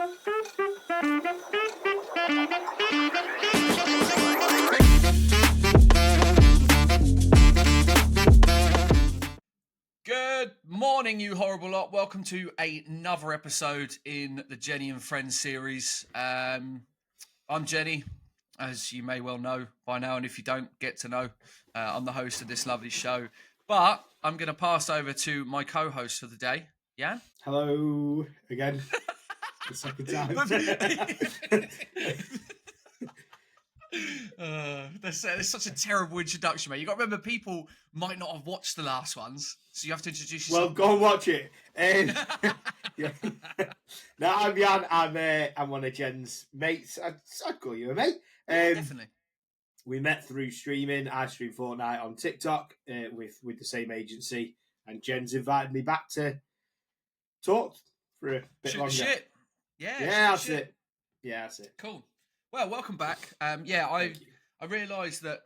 Good morning, you horrible lot. Welcome to another episode in the Jennie and Friends series. I'm Jennie, as you may well know by now, and if you don't get to know, I'm the host of this lovely show. But I'm going to pass over to my co-host for the day, Yann. Hello again. The second time. That's such a terrible introduction, mate. You got to remember, people might not have watched the last ones, so you have to introduce yourself. Well, go and watch it. Yeah. No, I'm Yann. I'm one of Jen's mates. I'd call you a mate. Definitely. We met through streaming. I stream Fortnite on TikTok with the same agency, and Jen's invited me back to talk for a bit longer. Shit. Yeah, that's it. Yeah, that's it. Cool. Well, welcome back. I realised that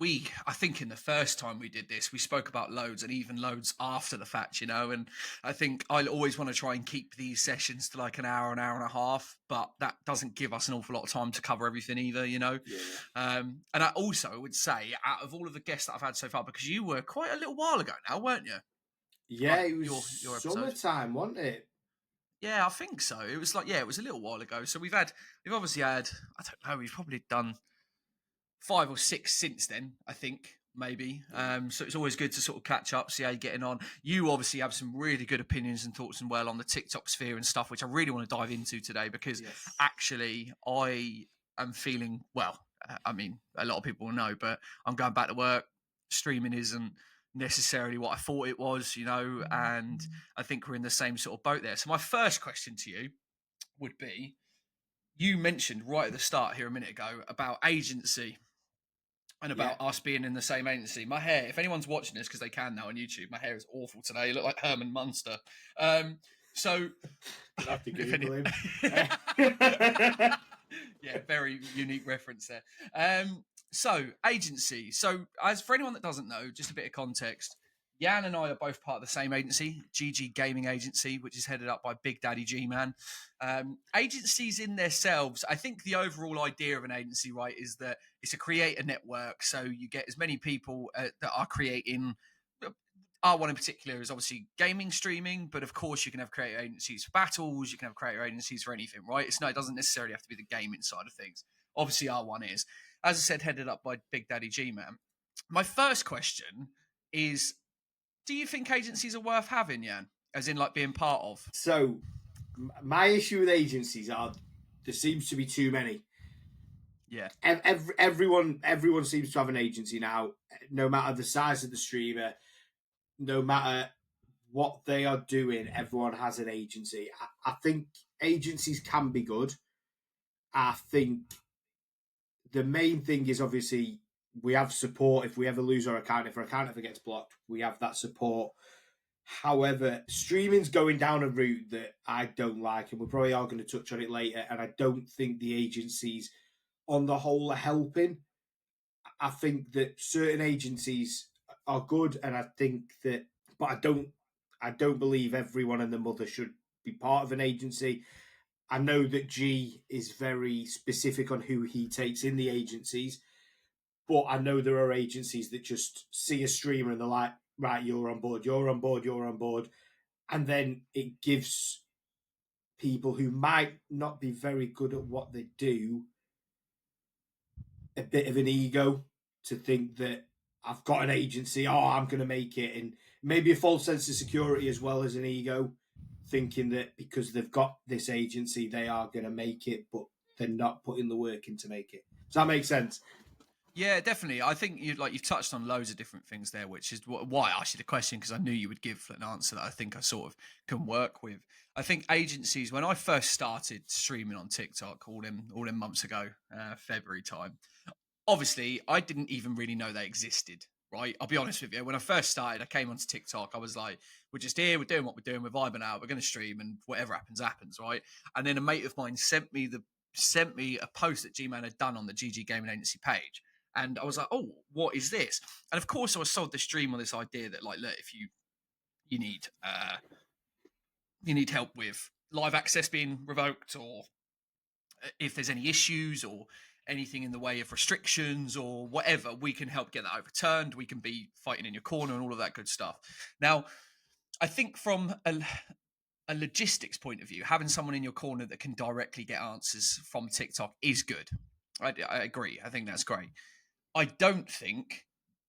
I think in the first time we did this, we spoke about loads and even loads after the fact, and I think I always want to try and keep these sessions to like an hour and a half, but that doesn't give us an awful lot of time to cover everything either, Yeah. And I also would say, out of all of the guests that I've had so far, because you were quite a little while ago now, weren't you? Yeah, like it was your episode. summertime, wasn't it? Yeah, I think so. It was it was a little while ago. So we've obviously had, I don't know, we've probably done 5 or 6 since then, I think, maybe. So it's always good to sort of catch up, see how you're getting on. You obviously have some really good opinions and thoughts on the TikTok sphere and stuff, which I really want to dive into today because actually I am feeling, I mean, a lot of people will know, but I'm going back to work. Streaming isn't necessarily what I thought it was, and I think we're in the same sort of boat there. So my first question to you would be, you mentioned right at the start here a minute ago about agency and about us being in the same agency. My hair, if anyone's watching this, because they can now on YouTube, my hair is awful today. You look like Herman Munster. So I'll have to Google him. Yeah, very unique reference there. So, agency. So, as for anyone that doesn't know, just a bit of context, Yann and I are both part of the same agency, GG Gaming Agency, which is headed up by Big Daddy G-Man. Agencies in themselves, I think the overall idea of an agency, right, is that it's a creator network. So you get as many people that are creating. Our one in particular is obviously gaming streaming, but of course you can have creator agencies for battles, you can have creator agencies for anything, right? It doesn't necessarily have to be the gaming side of things. Obviously our one is. As I said, headed up by Big Daddy G-Man. My first question is, do you think agencies are worth having, Yann? As in, like, being part of? So, my issue with agencies are there seems to be too many. Yeah. Everyone seems to have an agency now, no matter the size of the streamer, no matter what they are doing, everyone has an agency. I think agencies can be good. I think the main thing is obviously we have support if we ever lose our account. If our account ever gets blocked, we have that support. However, streaming's going down a route that I don't like, and we probably are going to touch on it later, and I don't think the agencies on the whole are helping. I think that certain agencies are good, and I think that, but I don't believe everyone and their mother should be part of an agency. I know that G is very specific on who he takes in the agencies, but I know there are agencies that just see a streamer and they're like, right, you're on board. And then it gives people who might not be very good at what they do a bit of an ego to think that I've got an agency, I'm going to make it. And maybe a false sense of security as well as an ego, thinking that because they've got this agency, they are going to make it, but they're not putting the work in to make it. Does that make sense? Yeah, definitely. I think you've touched on loads of different things there, which is why I asked you the question, because I knew you would give an answer that I think I sort of can work with. I think agencies, when I first started streaming on TikTok all in months ago, February time, obviously I didn't even really know they existed, right? I'll be honest with you. When I first started, I came onto TikTok, I was like, we're just here, we're doing what we're doing, we're vibing out, we're going to stream, and whatever happens, right? And then a mate of mine sent me a post that G-Man had done on the GG Gaming Agency page. And I was like, oh, what is this? And of course I was sold the stream on this idea that, like, look, if you need help with live access being revoked, or if there's any issues or anything in the way of restrictions or whatever, we can help get that overturned. We can be fighting in your corner and all of that good stuff. Now, I think from a logistics point of view, having someone in your corner that can directly get answers from TikTok is good. I agree. I think that's great. I don't think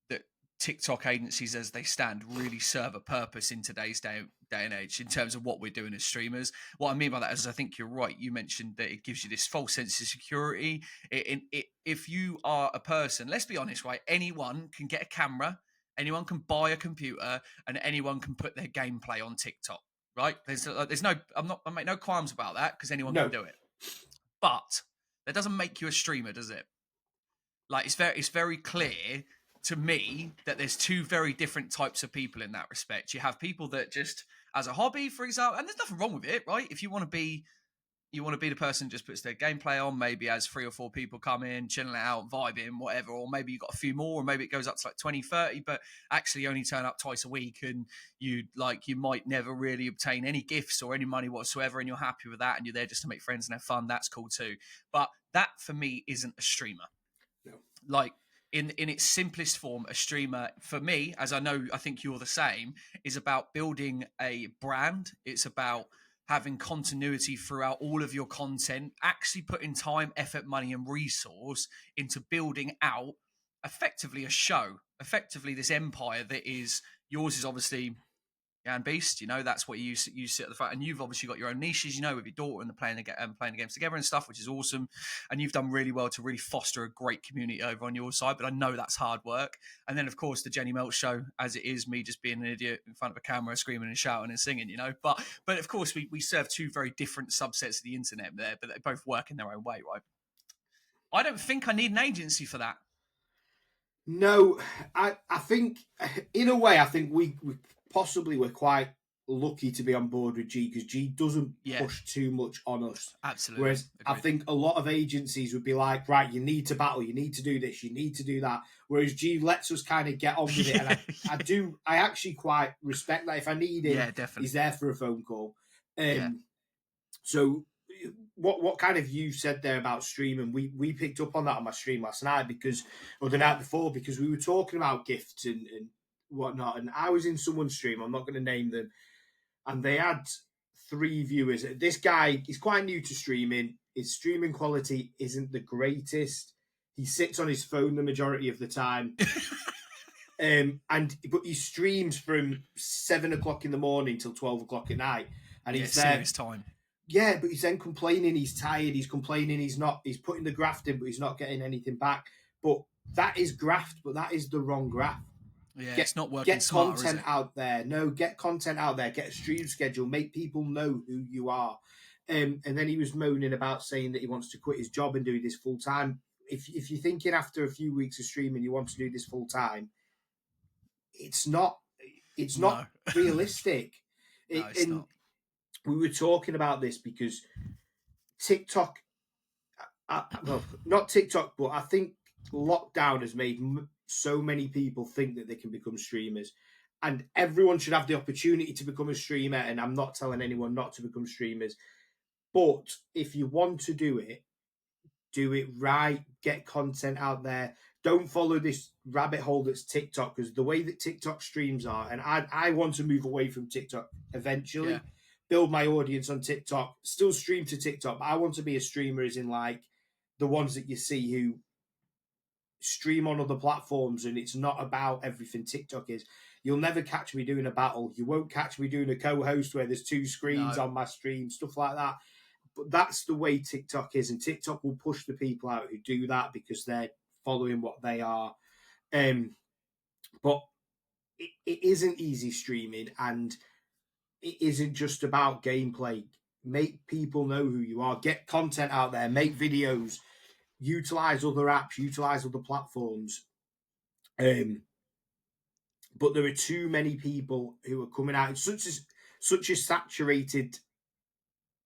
that TikTok agencies as they stand really serve a purpose in today's day and age in terms of what we're doing as streamers. What I mean by that is I think you're right. You mentioned that it gives you this false sense of security. If you are a person, let's be honest, right? Anyone can get a camera, anyone can buy a computer, and anyone can put their gameplay on TikTok, right? There's no, I make no qualms about that because anyone can No, do it. But that doesn't make you a streamer, does it? Like it's very clear to me that there's two very different types of people in that respect. You have people that just as a hobby, for example, and there's nothing wrong with it, right? If you want to be the person who just puts their gameplay on, maybe as 3 or 4 people come in, chilling out, vibing, whatever, or maybe you've got a few more, or maybe it goes up to like 20, 30, but actually only turn up twice a week and you might never really obtain any gifts or any money whatsoever, and you're happy with that and you're there just to make friends and have fun. That's cool too. But that for me isn't a streamer. no. Like in its simplest form, a streamer for me, as I think you're the same, is about building a brand. It's about having continuity throughout all of your content, actually putting time, effort, money, and resource into building out effectively a show, effectively this empire that is yours. Is obviously Yann Beast, that's what you sit at the front, and you've obviously got your own niches, with your daughter and playing the games together and stuff, which is awesome. And you've done really well to really foster a great community over on your side. But I know that's hard work. And then of course the Jennie show, as it is me just being an idiot in front of a camera, screaming and shouting and singing, But of course we serve two very different subsets of the internet there, but they both work in their own way, right? I don't think I need an agency for that. No, I think in a way, I think we possibly we're quite lucky to be on board with G because G doesn't push too much on us. Absolutely. Whereas agreed. I think a lot of agencies would be like, right, you need to battle, you need to do this, you need to do that. Whereas G lets us kind of get on with it. And I actually quite respect that. If I need him, he's there for a phone call. So what kind of you said there about streaming, we picked up on that on my stream last night or the night before, because we were talking about gifts and whatnot, and I was in someone's stream, I'm not going to name them, and they had 3 viewers. This guy is quite new to streaming. His streaming quality isn't the greatest. He sits on his phone the majority of the time. But he streams from 7 o'clock in the morning till 12 o'clock at night, and he's there. Serious time. Yeah, but he's then complaining he's tired, he's complaining he's putting the graft in, but he's not getting anything back. But that is graft, but that is the wrong graft. Yeah, it's not working smarter, content out there. No, get content out there. Get a stream schedule. Make people know who you are. And then he was moaning about saying that he wants to quit his job and do this full time. If you're thinking after a few weeks of streaming you want to do this full time, it's not realistic. No, it's not. We were talking about this because TikTok, well, not TikTok, but I think lockdown has made so many people think that they can become streamers, and everyone should have the opportunity to become a streamer. And I'm not telling anyone not to become streamers, but if you want to do it right. Get content out there. Don't follow this rabbit hole that's TikTok, because the way that TikTok streams are, and I want to move away from TikTok eventually. Yeah. Build my audience on TikTok, still stream to TikTok, but I want to be a streamer as in like the ones that you see who stream on other platforms, and it's not about everything TikTok is. You'll never catch me doing a battle. You won't catch me doing a co-host where there's 2 screens on my stream, stuff like that. But that's the way TikTok is, and TikTok will push the people out who do that because they're following what they are. But it isn't easy streaming, and it isn't just about gameplay. Make people know who you are. Get content out there. Make videos. Utilize other apps. Utilize other platforms. But there are too many people who are coming out. It's such a saturated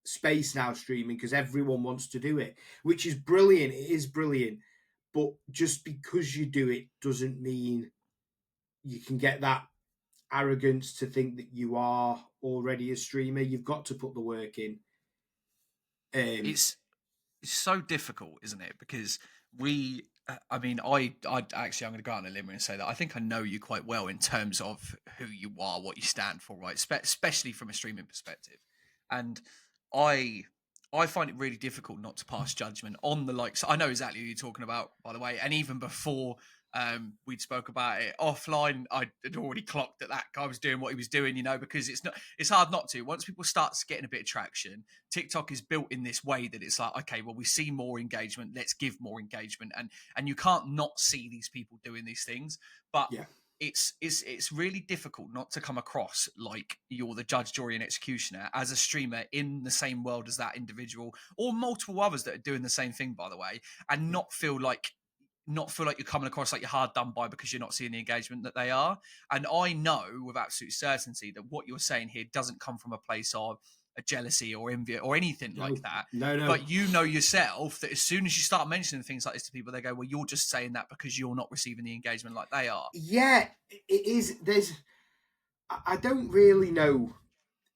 space now streaming because everyone wants to do it, which is brilliant. It is brilliant. But just because you do it doesn't mean you can get that arrogance to think that you are already a streamer. You've got to put the work in. Um, It's so difficult, isn't it? Because we, I mean, I actually, I'm going to go out on a limb and say that I think I know you quite well in terms of who you are, what you stand for, right? Especially from a streaming perspective, and I, I find it really difficult not to pass judgment on the likes. I know exactly who you're talking about, by the way, and even before. We'd spoke about it offline. I had already clocked that guy was doing what he was doing, because it's hard not to. Once people start getting a bit of traction, TikTok is built in this way that it's like, okay, well, we see more engagement, let's give more engagement, and you can't not see these people doing these things, but yeah, it's really difficult not to come across like you're the judge, jury, and executioner as a streamer in the same world as that individual or multiple others that are doing the same thing, by the way, and yeah, not feel like you're coming across like you're hard done by because you're not seeing the engagement that they are. And I know with absolute certainty that what you're saying here doesn't come from a place of a jealousy or envy or anything like no, that. no. But you know yourself that as soon as you start mentioning things like this to people, they go, well, you're just saying that because you're not receiving the engagement like they are. Yeah, it is. I don't really know.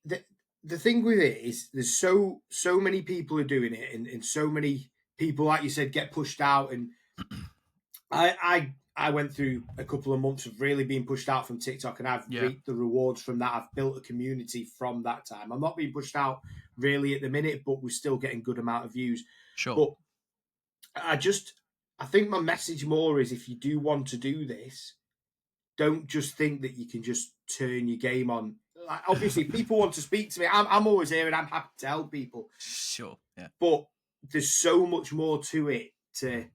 the The thing with it is, there's so many people are doing it, and so many people, like you said, get pushed out. And I went through a couple of months of really being pushed out from TikTok, and I've Yeah, reaped the rewards from that. I've built a community from that time. I'm not being pushed out really at the minute, but we're still getting good amount of views. sure. But I just I think my message more is, if you do want to do this, don't just think that you can just turn your game on. Like, obviously, if people want to speak to me, I'm always here and I'm happy to help people. Sure. Yeah. But there's so much more to it, to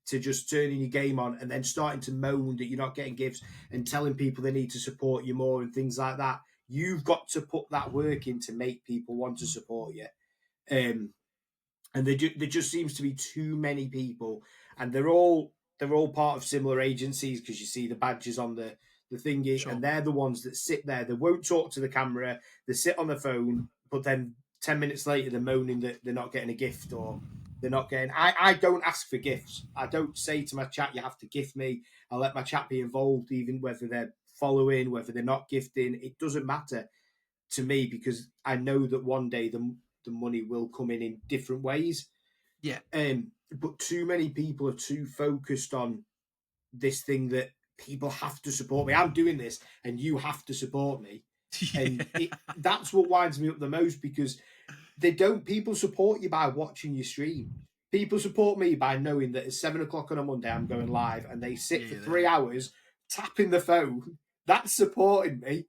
just turning your game on and then starting to moan that you're not getting gifts and telling people they need to support you more and things like that. You've got to put that work in to make people want to support you. Um, and there just seems to be too many people, and they're all part of similar agencies, because you see the badges on the thingy, Sure. and they're the ones that sit there. They won't talk to the camera. They sit on the phone, but then 10 minutes later they're moaning that they're not getting a gift, or they're not getting. I don't ask for gifts. I don't say to my chat, you have to gift me. I let my chat be involved, even whether they're following, whether they're not gifting. It doesn't matter to me, because I know that one day the money will come in different ways. Yeah. But too many people are too focused on this thing that people have to support me. I'm doing this, and you have to support me, and Yeah. that's what winds me up the most, because they don't. People support you by watching your stream. People support me by knowing that at 7 o'clock on a Monday I'm going live, and they sit Yeah. for You're three there. hours tapping the phone. That's supporting me,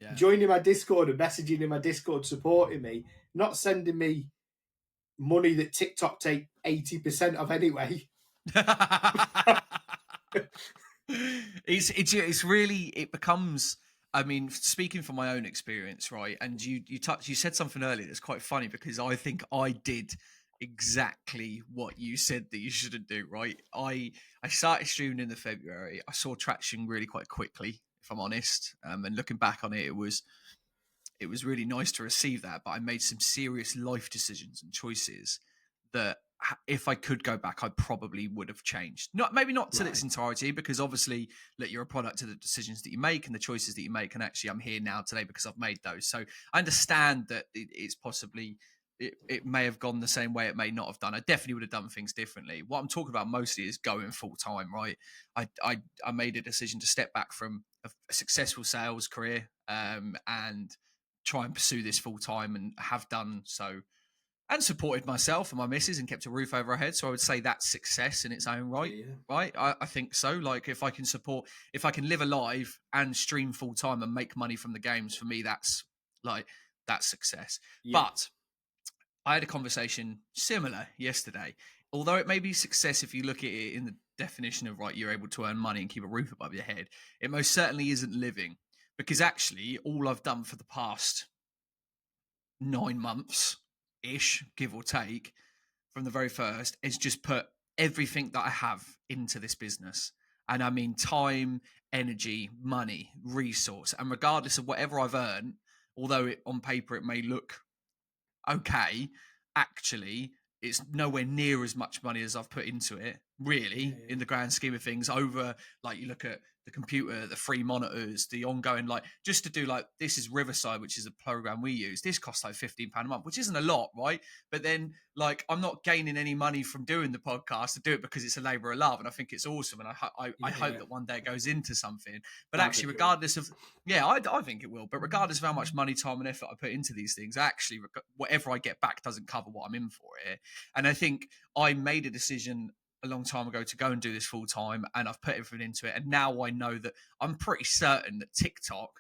Yeah. joining my Discord and messaging in my Discord, supporting me, not sending me money that TikTok take 80% of anyway. It's really, it becomes, I mean, speaking from my own experience, right? And you said something earlier that's quite funny, because I think I did exactly what you said that you shouldn't do, right? I started streaming in the February. I saw traction really quite quickly, if I'm honest. And looking back on it, it was really nice to receive that, but I made some serious life decisions and choices that, if I could go back, I probably would have changed. Maybe not to its Right. entirety, because obviously, look, you're a product of the decisions that you make and the choices that you make. And actually, I'm here now today because I've made those. So I understand that it's possibly, it may have gone the same way, it may not have done. I definitely would have done things differently. What I'm talking about mostly is going full time, right? I made a decision to step back from a successful sales career, and try and pursue this full time, and have done so, and supported myself and my missus and kept a roof over our head. So I would say that's success in its own right. Yeah. Right. I think so. Like, if I can live alive and stream full time and make money from the games, for me, that's success. Yeah. But I had a conversation similar yesterday. Although it may be success if you look at it in the definition of, right, you're able to earn money and keep a roof above your head, it most certainly isn't living. Because actually, all I've done for the past 9 months ish, give or take, from the very first, is just put everything that I have into this business. And I mean time, energy, money, resource. And regardless of whatever I've earned, although on paper it may look okay, actually it's nowhere near as much money as I've put into it, Yeah. really, in Yeah. the grand scheme of things. Over, like, you look at the computer, the free monitors, the ongoing, like, just to do, like, this is Riverside, which is a program we use. This costs like £15 a month, which isn't a lot, right? But then, like, I'm not gaining any money from doing the podcast. I do it because it's a labour of love, and I think it's awesome. And I hope that one day it goes into something. But That'd actually, be cool. regardless of, yeah, I think it will. But regardless of how much money, time, and effort I put into these things, actually, whatever I get back doesn't cover what I'm in for it. And I think I made a decision a long time ago to go and do this full time, and I've put everything into it. And now I know that I'm pretty certain that TikTok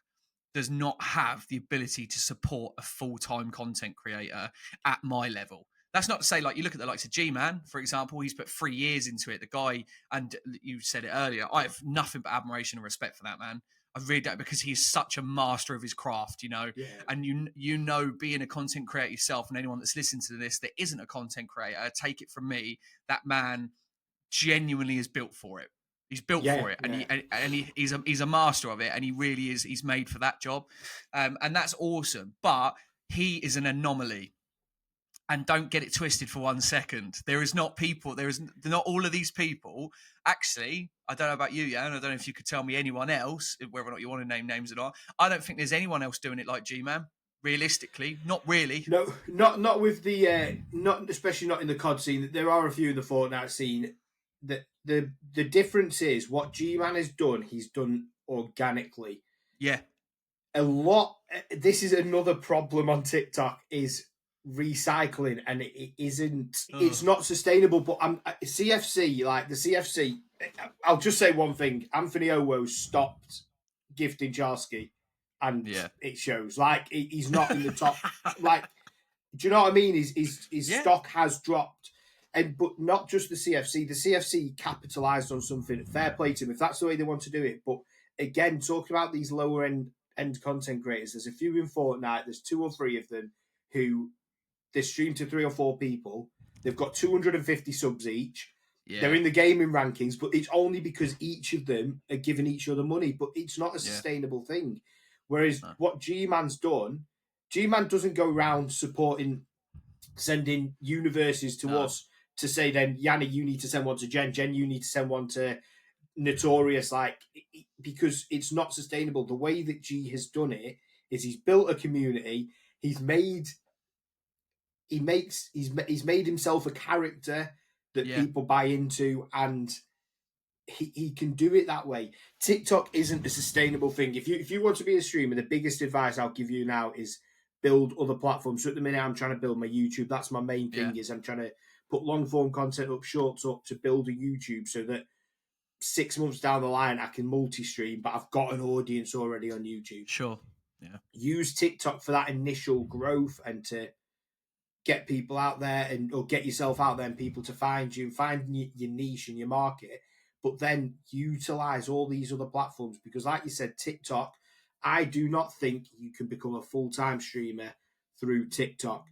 does not have the ability to support a full-time content creator at my level. That's not to say, like, you look at the likes of G-Man, for example, he's put 3 years into it. The guy, and you said it earlier, I have nothing but admiration and respect for that man. I read that because he's such a master of his craft, Yeah. and you know, being a content creator yourself, and anyone that's listening to this that isn't a content creator, take it from me, that man genuinely is built for it. He's built for it, and he's a master of it, and he really is. He's made for that job, and that's awesome. But he is an anomaly, and don't get it twisted for 1 second. There is not all of these people. Actually, I don't know about you, Yann. I don't know if you could tell me anyone else, whether or not you want to name names or not. I don't think there's anyone else doing it like G-Man. Realistically, not really. No, not with the not especially not in the COD scene. There are a few in the Fortnite scene. The difference is what G-Man has done. He's done organically. Yeah. A lot. This is another problem on TikTok is recycling, and it isn't. It's not sustainable. But CFC, like the CFC. I'll just say one thing: Anthony Owo stopped gifting Charsky, and it shows. Like he's not in the top. Like, do you know what I mean? His stock has dropped. But not just the CFC. The CFC capitalised on something. Fair play to them if that's the way they want to do it. But again, talking about these lower end content creators, there's a few in Fortnite. There's 2 or 3 of them who they stream to 3 or 4 people. They've got 250 subs each. Yeah. They're in the gaming rankings, but it's only because each of them are giving each other money. But it's not a sustainable thing. Whereas what G-Man's done, G-Man doesn't go around sending universes to us to say, then, Yanni, you need to send one to Jen. Jen, you need to send one to Notorious. Like, because it's not sustainable. The way that G has done it is he's built a community. He's made himself a character that people buy into, and he can do it that way. TikTok isn't a sustainable thing. If you want to be a streamer, the biggest advice I'll give you now is build other platforms. So at the minute, I'm trying to build my YouTube. That's my main thing. Is I'm trying to put long form content up, shorts up to build a YouTube so that 6 months down the line I can multi-stream, but I've got an audience already on YouTube. Sure. Yeah. Use TikTok for that initial growth and to get people out there or get yourself out there and people to find you and find your niche and your market. But then utilize all these other platforms because, like you said, TikTok, I do not think you can become a full-time streamer through TikTok.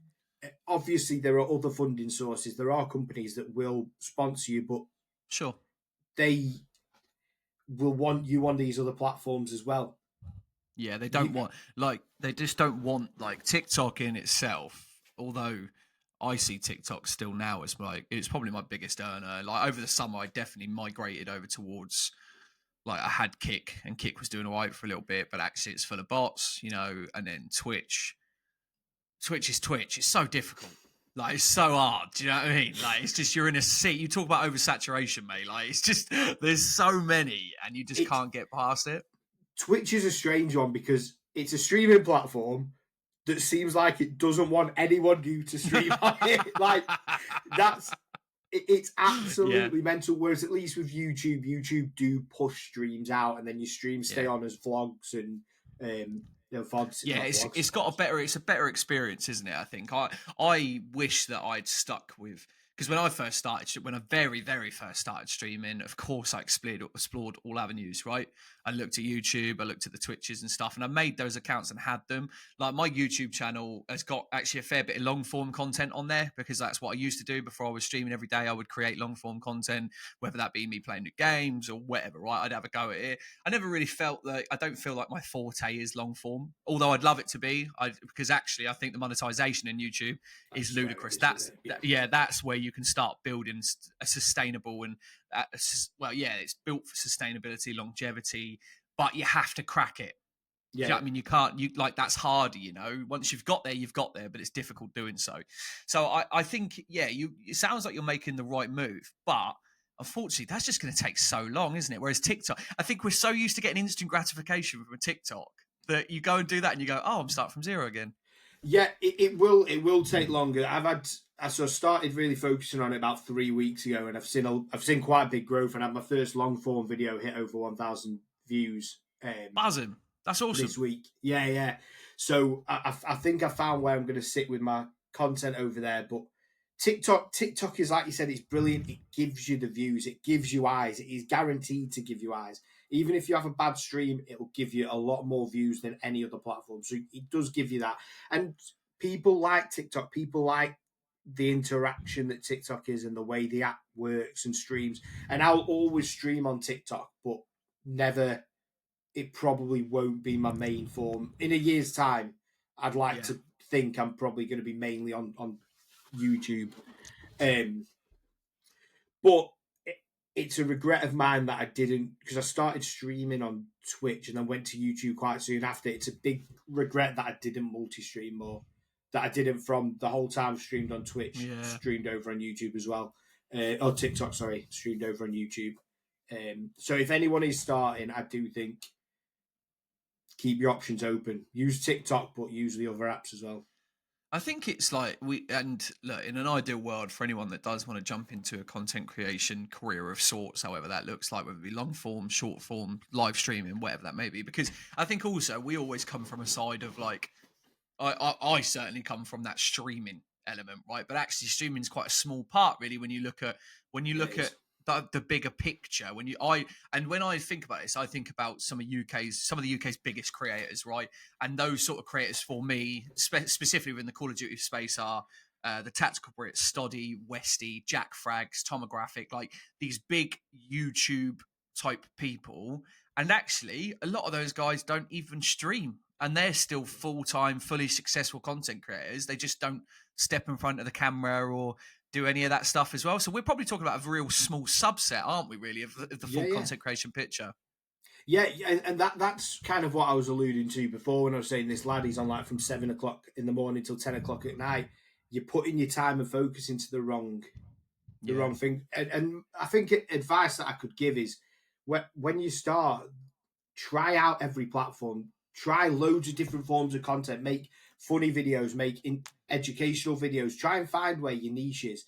Obviously, there are other funding sources. There are companies that will sponsor you, but sure, they will want you on these other platforms as well. Yeah, they don't want, like, they just don't want, like, TikTok in itself, although I see TikTok still now as, like, it's probably my biggest earner. Like, over the summer, I definitely migrated over towards, like, I had Kick, and Kick was doing all right for a little bit, but actually it's full of bots, and then Twitch. Twitch is Twitch. It's so difficult. Like, it's so hard. Do you know what I mean? Like, it's just, you're in a seat. You talk about oversaturation, mate. Like, it's just, there's so many, and you just can't get past it. Twitch is a strange one because it's a streaming platform that seems like it doesn't want anyone new to stream on it. Like, it's absolutely mental. Whereas at least with YouTube do push streams out, and then your streams stay on as vlogs and VODs. Yeah, it's got it's a better experience, isn't it? I think I wish that I'd stuck with, because when I very, very first started streaming, of course I explored all avenues, right? I looked at YouTube, I looked at the Twitches and stuff, and I made those accounts and had them. Like, my YouTube channel has got actually a fair bit of long form content on there, because that's what I used to do before I was streaming every day. I would create long form content, whether that be me playing new games or whatever, right? I'd have a go at it. I never really I don't feel like my forte is long form, although I'd love it to be, because actually I think the monetization in YouTube is ludicrous. That's where you can start building a sustainable and it's built for sustainability, longevity, but you have to crack it. Do you know Yeah. what I mean? You can't, you like, that's harder, once you've got there, you've got there, but it's difficult doing so. So I think, it sounds like you're making the right move, but unfortunately that's just going to take so long, isn't it? Whereas TikTok, I think we're so used to getting instant gratification from a TikTok that you go and do that and you go, oh, I'm starting from zero again. Yeah, it will take longer. I sort of started really focusing on it about 3 weeks ago, and I've seen quite a big growth. And I had my first long form video hit over 1,000 views Buzzing. That's awesome. this week. Yeah, yeah. So I think I found where I'm going to sit with my content over there. But TikTok is, like you said, it's brilliant. It gives you the views. It gives you eyes. It is guaranteed to give you eyes. Even if you have a bad stream, it will give you a lot more views than any other platform. So it does give you that. And people like TikTok. People like the interaction that TikTok is and the way the app works and streams. And I'll always stream on TikTok, but never, it probably won't be my main form. In a year's time, I'd like Yeah. to think I'm probably going to be mainly on YouTube. But it's a regret of mine that I didn't, because I started streaming on Twitch and then went to YouTube quite soon after. It's a big regret that I didn't multi-stream more, that I didn't, from the whole time I've streamed on Twitch, Yeah. streamed over on YouTube as well. Or TikTok, sorry, streamed over on YouTube. So if anyone is starting, I do think keep your options open. Use TikTok, but use the other apps as well. I think it's like look, in an ideal world for anyone that does want to jump into a content creation career of sorts, however that looks like, whether it be long form, short form, live streaming, whatever that may be, because I think also we always come from a side of like, I certainly come from that streaming element, right? But actually streaming is quite a small part really when you look at the bigger picture. When I think about this, I think about some of the UK's biggest creators, right? And those sort of creators for me, specifically within the Call of Duty space, are the Tactical Brits, Stoddy, Westy, Jack Frags, Tomographic, like these big YouTube type people. And actually, a lot of those guys don't even stream, and they're still full-time, fully successful content creators. They just don't step in front of the camera or do any of that stuff as well. So we're probably talking about a real small subset, aren't we, really, of the full content creation picture? Yeah, and that's kind of what I was alluding to before when I was saying this lad, he's on like from 7 o'clock in the morning till 10 o'clock at night. You're putting your time and focus into the wrong thing. And I think advice that I could give is, when you start, try out every platform, try loads of different forms of content, make funny videos, make educational videos, try and find where your niche is,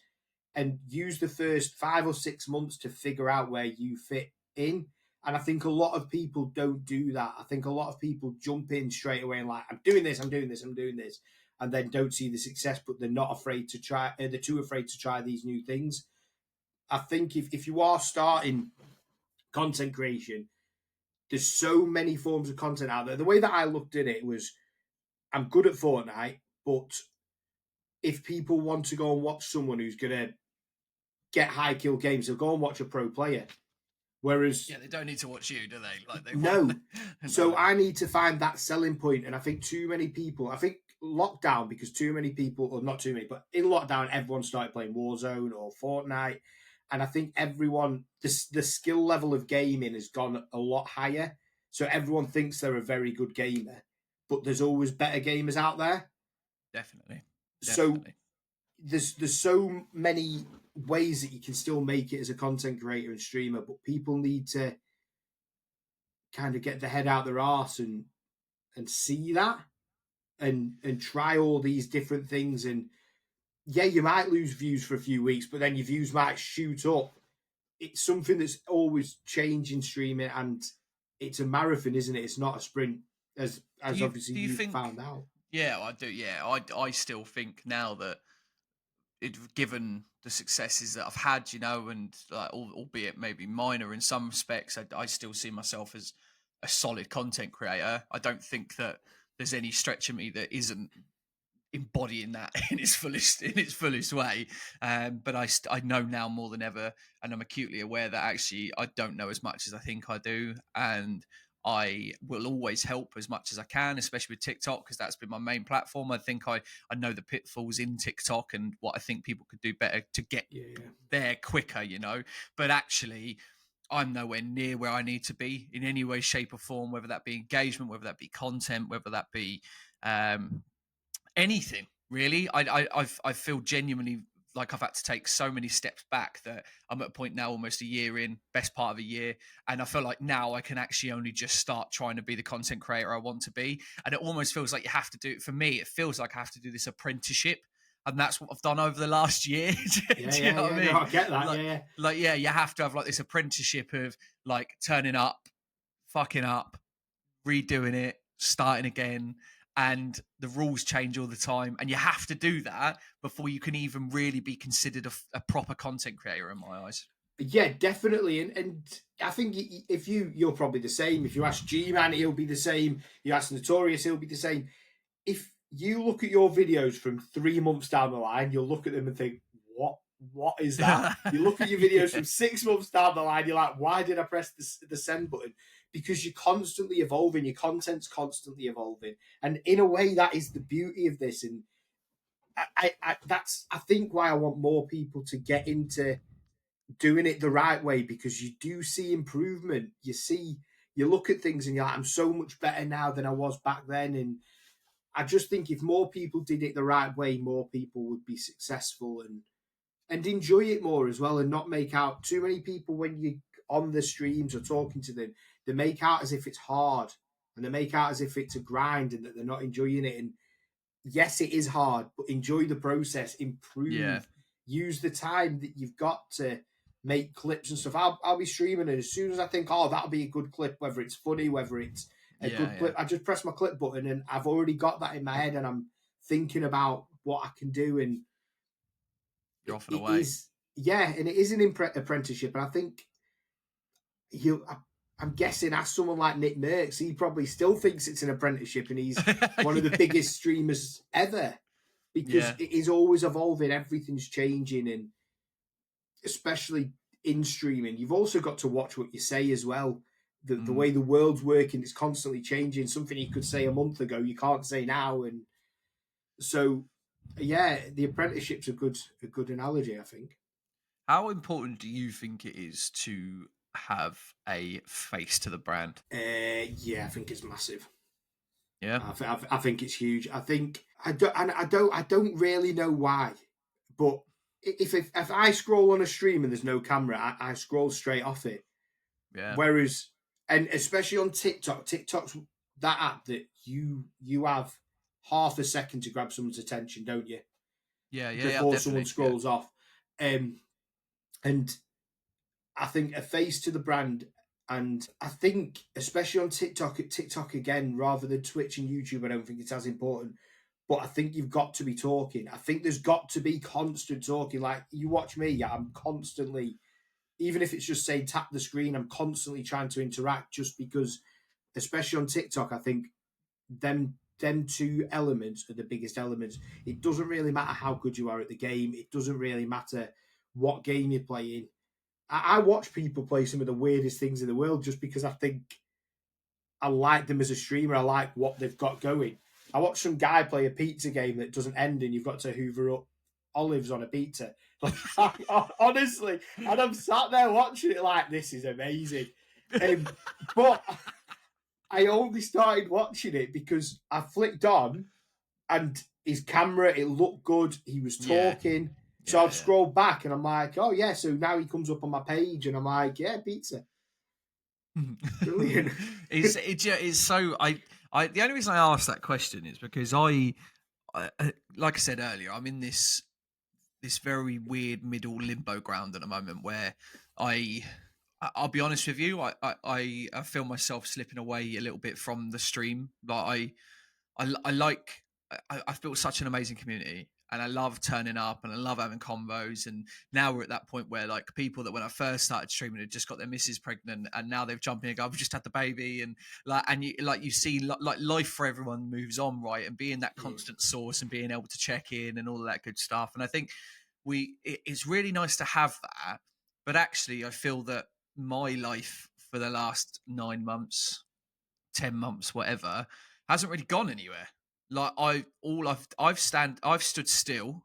and use the first 5 or 6 months to figure out where you fit in. And I think a lot of people don't do that. I think a lot of people jump in straight away and like, I'm doing this, and then don't see the success, but they're not afraid to try. They're too afraid to try these new things. I think if you are starting content creation, there's so many forms of content out there. The way that I looked at it was, I'm good at Fortnite, but if people want to go and watch someone who's going to get high kill games, they'll go and watch a pro player. Whereas, they don't need to watch you, do they? Like they no. So I need to find that selling point, and I think too many people. I think lockdown, because too many people, or not too many, but in lockdown, everyone started playing Warzone or Fortnite, and I think everyone, the skill level of gaming has gone a lot higher. So everyone thinks they're a very good gamer, but there's always better gamers out there. Definitely. So there's so many ways that you can still make it as a content creator and streamer, but people need to kind of get their head out their arse and see that, and try all these different things. And yeah, you might lose views for a few weeks, but then your views might shoot up. It's something that's always changing streaming, and it's a marathon, isn't it? It's not a sprint, as obviously you've found out. Yeah, I do. Yeah, I still think now that given the successes that I've had, and like, albeit maybe minor in some respects, I still see myself as a solid content creator. I don't think that there's any stretch of me that isn't embodying that in its fullest way. But I know now more than ever, and I'm acutely aware that actually I don't know as much as I think I do, and I will always help as much as I can, especially with TikTok, because that's been my main platform. I think I know the pitfalls in TikTok and what I think people could do better to get Yeah, yeah. there quicker, But actually, I'm nowhere near where I need to be in any way, shape, or form, whether that be engagement, whether that be content, whether that be um, anything really. I feel genuinely like I've had to take so many steps back that I'm at a point now, almost a year in, best part of a year, and I feel like now I can actually only just start trying to be the content creator I want to be. And it almost feels like you have to do it. For me, it feels like I have to do this apprenticeship, and that's what I've done over the last year. Yeah, Do you yeah, know what yeah. I No, mean? I get that. Like, Yeah, yeah. yeah, you have to have like this apprenticeship of like turning up, fucking up, redoing it, starting again, and the rules change all the time, and you have to do that before you can even really be considered a proper content creator in my eyes. Yeah, definitely. And I think if you're probably the same. If you ask G-Man, he'll be the same. You ask Notorious, he'll be the same. If you look at your videos from 3 months down the line, you'll look at them and think, what is that? You look at your videos Yeah. from 6 months down the line, you're like, why did I press the send button? Because you're constantly evolving, your content's constantly evolving. And in a way, that is the beauty of this. And that's I think why I want more people to get into doing it the right way, because you do see improvement. You look at things and you're like, I'm so much better now than I was back then. And I just think if more people did it the right way, more people would be successful and enjoy it more as well, and not make out too many people when you on the streams or talking to them. They make out as if it's hard, and they make out as if it's a grind and that they're not enjoying it. And yes, it is hard, but enjoy the process, Yeah. improve, use the time that you've got to make clips and stuff. I'll be streaming, and as soon as I think, oh, that'll be a good clip, whether it's funny, whether it's a Yeah. good Yeah. clip, I just press my clip button, and I've already got that in my head, and I'm thinking about what I can do, and You're off and it away. is, yeah, and it is an apprenticeship, and I think he'll. I'm guessing, as someone like Nick Merckx, he probably still thinks it's an apprenticeship, and he's one of the Yeah. biggest streamers ever, because Yeah. it is always evolving, everything's changing, and especially in streaming, you've also got to watch what you say as well. The Mm. way the world's working is constantly changing. Something you could say a month ago, you can't say now, and so yeah, the apprenticeship's a good analogy, I think. How important do you think it is to have a face to the brand? Yeah, I think it's massive. Yeah. I think it's huge. I think I don't really know why, but if I scroll on a stream and there's no camera, I scroll straight off it. Yeah. Whereas, and especially on TikTok's that app that you have half a second to grab someone's attention, don't you? Yeah. Yeah. Yeah. Before someone Definitely. Yeah. scrolls off, and I think a face to the brand. And I think, especially on TikTok again, rather than Twitch and YouTube, I don't think it's as important. But I think you've got to be talking. I think there's got to be constant talking. Like you watch me, yeah, I'm constantly, even if it's just saying tap the screen, I'm constantly trying to interact, just because, especially on TikTok, I think them two elements are the biggest elements. It doesn't really matter how good you are at the game. It doesn't really matter what game you're playing. I watch people play some of the weirdest things in the world just because I think I like them as a streamer. I like what they've got going. I watched some guy play a pizza game that doesn't end, and you've got to hoover up olives on a pizza. Like, honestly, and I'm sat there watching it like, this is amazing. But I only started watching it because I flicked on, and his camera, it looked good. He was Yeah. talking. So I've Yeah. scrolled back, and I'm like, oh yeah. So now he comes up on my page, and I'm like, yeah, pizza. Brilliant. It's so I the only reason I asked that question is because like I said earlier, I'm in this very weird middle limbo ground at the moment where I I'll be honest with you, I feel myself slipping away a little bit from the stream. Like I like I've built such an amazing community, and I love turning up and I love having combos. And now we're at that point where like people that when I first started streaming had just got their missus pregnant, and now they've jumped in and go, I've just had the baby, and you see like life for everyone moves on, right? And being that Mm. constant source and being able to check in and all of that good stuff. And I think it's really nice to have that, but actually I feel that my life for the last 9 months 10 months, whatever, hasn't really gone anywhere. Like I've stood still,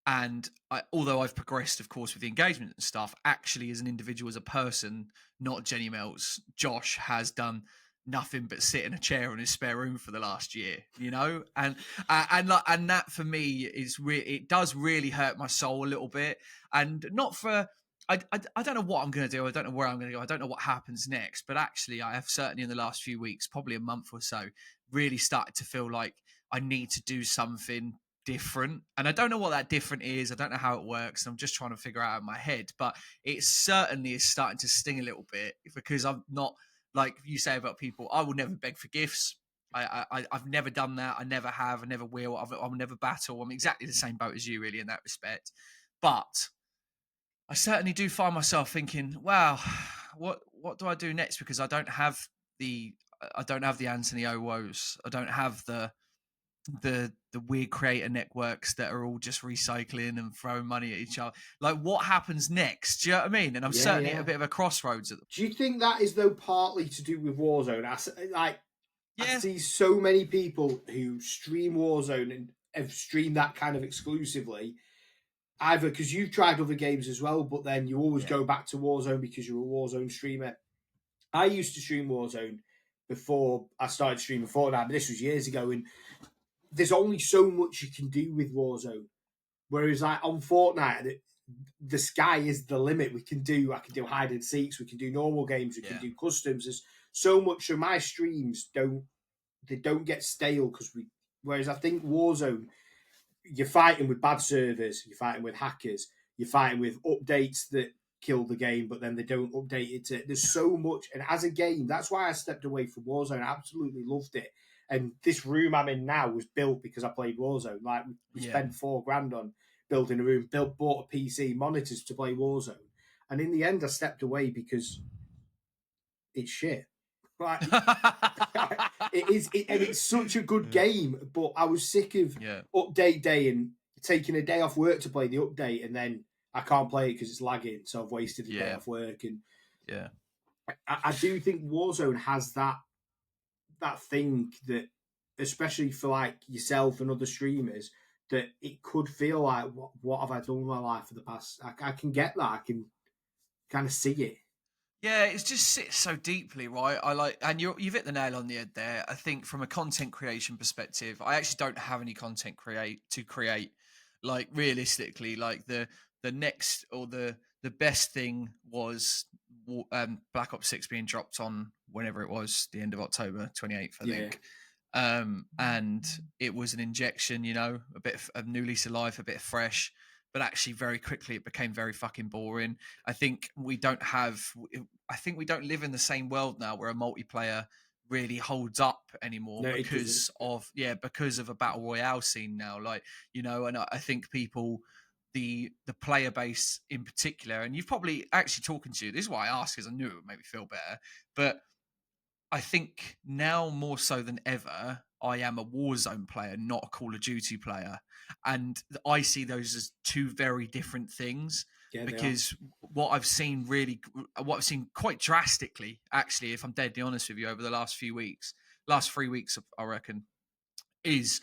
and although I've progressed, of course, with the engagement and stuff, actually as an individual, as a person, not Jenny Mel's, Josh has done nothing but sit in a chair in his spare room for the last year, and that for me is it does really hurt my soul a little bit, and not for. I don't know what I'm going to do. I don't know where I'm going to go. I don't know what happens next. But actually, I have certainly in the last few weeks, probably a month or so, really started to feel like I need to do something different. And I don't know what that different is. I don't know how it works. I'm just trying to figure out in my head. But it certainly is starting to sting a little bit, because I'm not, like you say about people, I will never beg for gifts. I've never done that. I never have. I never will. I'll never battle. I'm exactly the same boat as you, really, in that respect. But I certainly do find myself thinking, wow, what do I do next? Because I don't have the Anthony Owos. I don't have the weird creator networks that are all just recycling and throwing money at each other. Like, what happens next? Do you know what I mean? And I'm certainly at a bit of a crossroads at the. Do you think that is, though, partly to do with Warzone? I Yeah. see so many people who stream Warzone and have streamed that kind of exclusively, either because you've tried other games as well, but then you always go back to Warzone because you're a Warzone streamer. I used to stream Warzone before I started streaming Fortnite, but this was years ago, and there's only so much you can do with Warzone. Whereas like on Fortnite, the sky is the limit. I can do hide and seeks, we can do normal games, we can do customs. There's so much. So my streams don't get stale because we. Whereas I think Warzone, you're fighting with bad servers, you're fighting with hackers, you're fighting with updates that kill the game, but then they don't update it. There's so much, and as a game, that's why I stepped away from Warzone. I absolutely loved it, and this room I'm in now was built because I played Warzone. Like we spent $4,000 on building a room, bought a PC, monitors to play Warzone, and in the end, I stepped away because it's shit. Right, and it's such a good game, but I was sick of update day and taking a day off work to play the update, and then I can't play it because it's lagging, so I've wasted a day off work. And I do think Warzone has that thing that, especially for like yourself and other streamers, that it could feel like, what have I done with my life for the past? I can get that. I can kind of see it. Yeah, it just sits so deeply, right? And you've hit the nail on the head there. I think from a content creation perspective, I actually don't have any content to create. Like realistically, like the next or the best thing was Black Ops 6 being dropped on whenever it was, the end of October 28th, I think. And it was an injection, a bit of new lease of life, a bit of fresh. But actually, very quickly, it became very fucking boring. I think we don't live in the same world now where a multiplayer really holds up anymore because of a battle royale scene now. And I think people, the player base in particular, and you've probably actually talking to you. This is why I asked, because I knew it would make me feel better, but I think now more so than ever, I am a Warzone player, not a Call of Duty player. And I see those as two very different things, because what I've seen quite drastically, actually, if I'm deadly honest with you, over the last 3 weeks, I reckon, is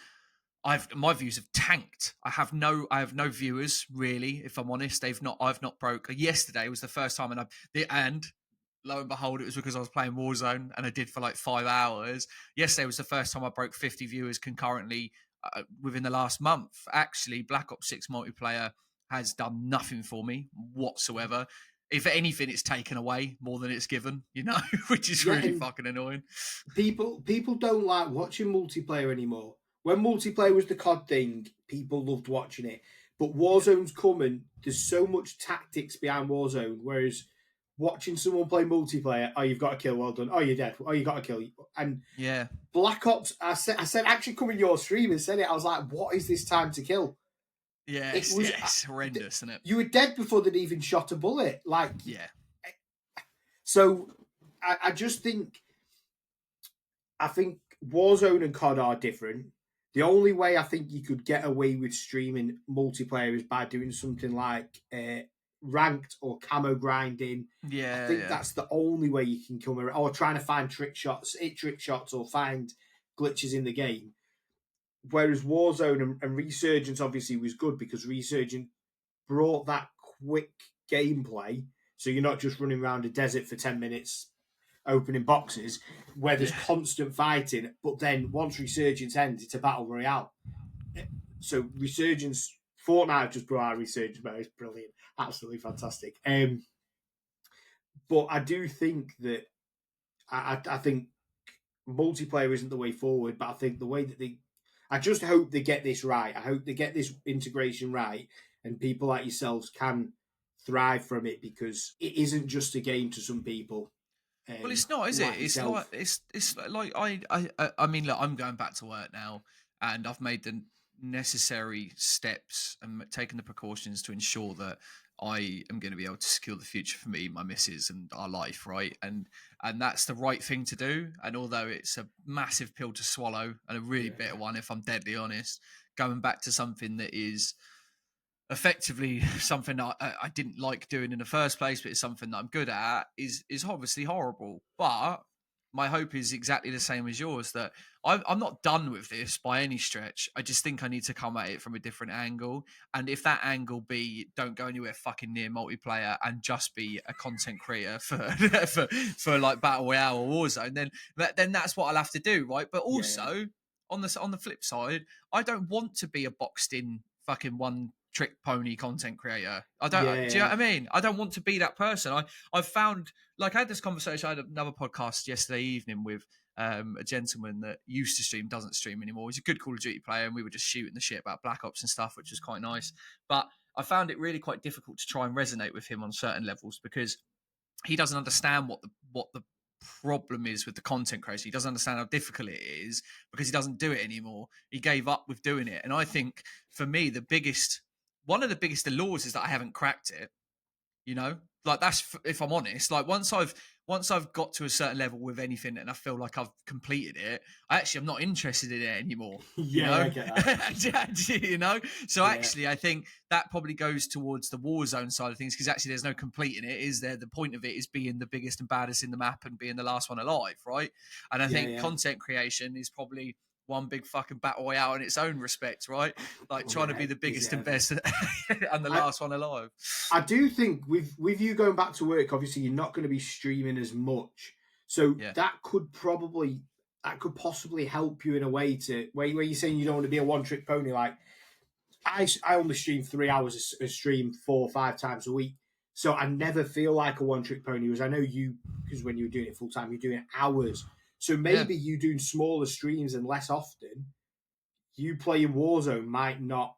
my views have tanked. I have no viewers, really, if I'm honest. I've not broke. Yesterday was the first time, and lo and behold, it was because I was playing Warzone, and I did for like 5 hours. Yesterday was the first time I broke 50 viewers concurrently within the last month. Actually, Black Ops 6 multiplayer has done nothing for me whatsoever. If anything, it's taken away more than it's given, which is really fucking annoying. People don't like watching multiplayer anymore. When multiplayer was the COD thing, people loved watching it. But Warzone's coming. There's so much tactics behind Warzone, whereas watching someone play multiplayer, oh, you've got a kill, well done. Oh, you're dead. Oh, you got a kill. And Black Ops, I said, actually come in your stream and said it. I was like, what is this time to kill? Yeah, it's horrendous, isn't it? You were dead before they'd even shot a bullet. So I just think, Warzone and COD are different. The only way I think you could get away with streaming multiplayer is by doing something like ranked or camo grinding. I Yeah, think yeah. that's the only way you can come around, or trying to find trick shots, or find glitches in the game. Whereas Warzone and Resurgence obviously was good because Resurgence brought that quick gameplay. So you're not just running around a desert for 10 minutes opening boxes where there's Yeah. constant fighting. But then once Resurgence ends, it's a battle royale. So Resurgence, Fortnite just brought out Resurgence, but it's brilliant. Absolutely fantastic. But I do think that I think multiplayer isn't the way forward, but I think the way that I just hope they get this right. I hope they get this integration right, and people like yourselves can thrive from it because it isn't just a game to some people. Well, it's not, is it? Like It's yourself. like it's like I mean, look, I'm going back to work now, and I've made the necessary steps and taken the precautions to ensure that I am going to be able to secure the future for me, my missus, and our life, right? And that's the right thing to do. And although it's a massive pill to swallow and a really bitter one, if I'm deadly honest, going back to something that is effectively something I didn't like doing in the first place, but it's something that I'm good at, is obviously horrible. But my hope is exactly the same as yours, that I'm not done with this by any stretch. I just think I need to come at it from a different angle. And if that angle be don't go anywhere fucking near multiplayer and just be a content creator for for like Battle Royale or Warzone, then that's what I'll have to do, right? But also on the flip side, I don't want to be a boxed in fucking one trick pony content creator. I don't. Do you know what I mean? I don't want to be that person. I've found, like, I had this conversation. I had another podcast yesterday evening with a gentleman that used to stream, doesn't stream anymore. He's a good Call of Duty player, and we were just shooting the shit about Black Ops and stuff, which was quite nice. But I found it really quite difficult to try and resonate with him on certain levels because he doesn't understand what the problem is with the content creation. He doesn't understand how difficult it is because he doesn't do it anymore. He gave up with doing it. And I think for me, one of the biggest allures is that I haven't cracked it. You know, like that's, if I'm honest, like once I've got to a certain level with anything and I feel like I've completed it, I'm not interested in it anymore. I get that. You know, so actually I think that probably goes towards the Warzone side of things, because actually there's no completing it, is there? The point of it is being the biggest and baddest in the map and being the last one alive, right? And I think content creation is probably one big fucking battle royale in its own respect, right? Like trying to be the biggest and best and the last one alive. I do think with you going back to work, obviously you're not going to be streaming as much, so that could possibly help you in a way to where you're saying you don't want to be a one trick pony. Like I only stream 3 hours a stream 4 or 5 times a week, so I never feel like a one trick pony. Because I know you, because when you were doing it full time, you're doing it hours. So maybe you doing smaller streams and less often, you playing Warzone might not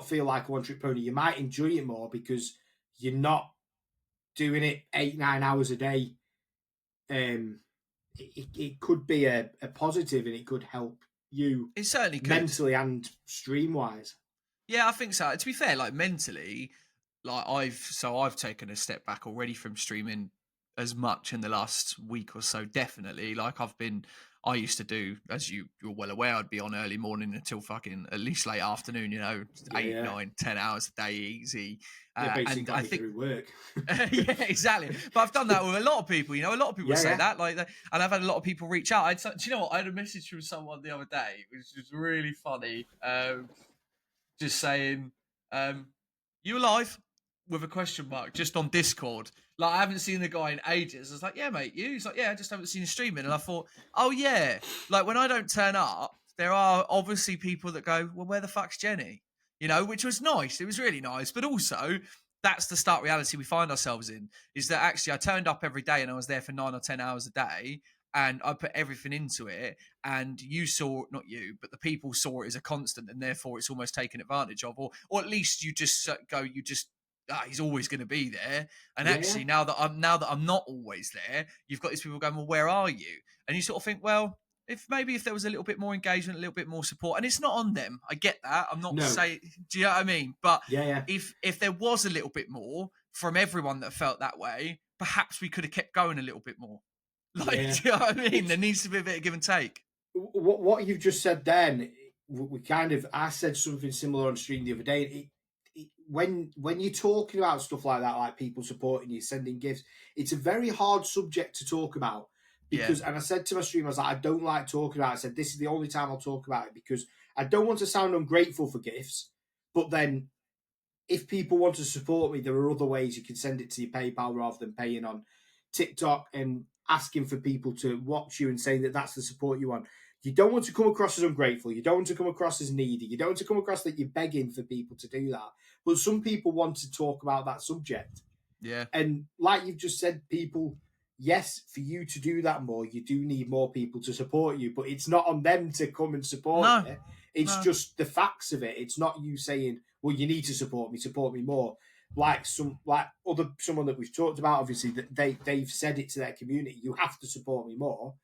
feel like a one trick pony. You might enjoy it more because you're not doing it 8-9 hours a day. It could be a positive, and it could help you. It certainly could, mentally and stream wise. Yeah, I think so. To be fair, like mentally, like I've taken a step back already from streaming as much in the last week or so. Definitely, like I used to do, as you're well aware, I'd be on early morning until fucking at least late afternoon. 8, 9, 10 hours a day easy. Basically, and I think through work. Yeah, exactly. But I've done that with a lot of people. A lot of people say that, and I've had a lot of people reach out. Do you know what? I had a message from someone the other day, which was really funny. Just saying, "You alive?" with a question mark, just on Discord. Like, I haven't seen the guy in ages. I was like, "Yeah, mate, you?" He's like, "Yeah, I just haven't seen you streaming." And I thought, "Oh yeah." Like, when I don't turn up, there are obviously people that go, "Well, where the fuck's Jenny?" Which was nice. It was really nice. But also, that's the stark reality we find ourselves in, is that actually I turned up every day and I was there for 9 or 10 hours a day, and I put everything into it, and you saw, not you, but the people saw it as a constant, and therefore it's almost taken advantage of, or at least you just go, he's always going to be there. And actually, now that I'm not always there, you've got these people going, "Well, where are you?" And you sort of think, well, if there was a little bit more engagement, a little bit more support, and it's not on them. I get that. I'm not saying, do you know what I mean? But if there was a little bit more from everyone that felt that way, perhaps we could have kept going a little bit more. Do you know what I mean? There needs to be a bit of give and take. What you've just said then, I said something similar on stream the other day. when you're talking about stuff like that, like people supporting you, sending gifts, it's a very hard subject to talk about Yeah. because. And I said to my stream, I was like, I don't like talking about it. I said this is the only time I'll talk about it because I don't want to sound ungrateful for gifts, but then if people want to support me, there are other ways you can send it to your PayPal rather than paying on TikTok and asking for people to watch you and saying that that's the support you want. You don't want to come across as ungrateful. You don't want to come across as needy. You don't want to come across that you're begging for people to do that. But some people want to talk about that subject. Yeah. And like you've just said, people, yes, for you to do that more, you do need more people to support you, but it's not on them to come and support No. you. It's No. just the facts of it. It's not you saying, well, you need to support me more. Like someone that we've talked about, obviously, that they've said it to their community, you have to support me more,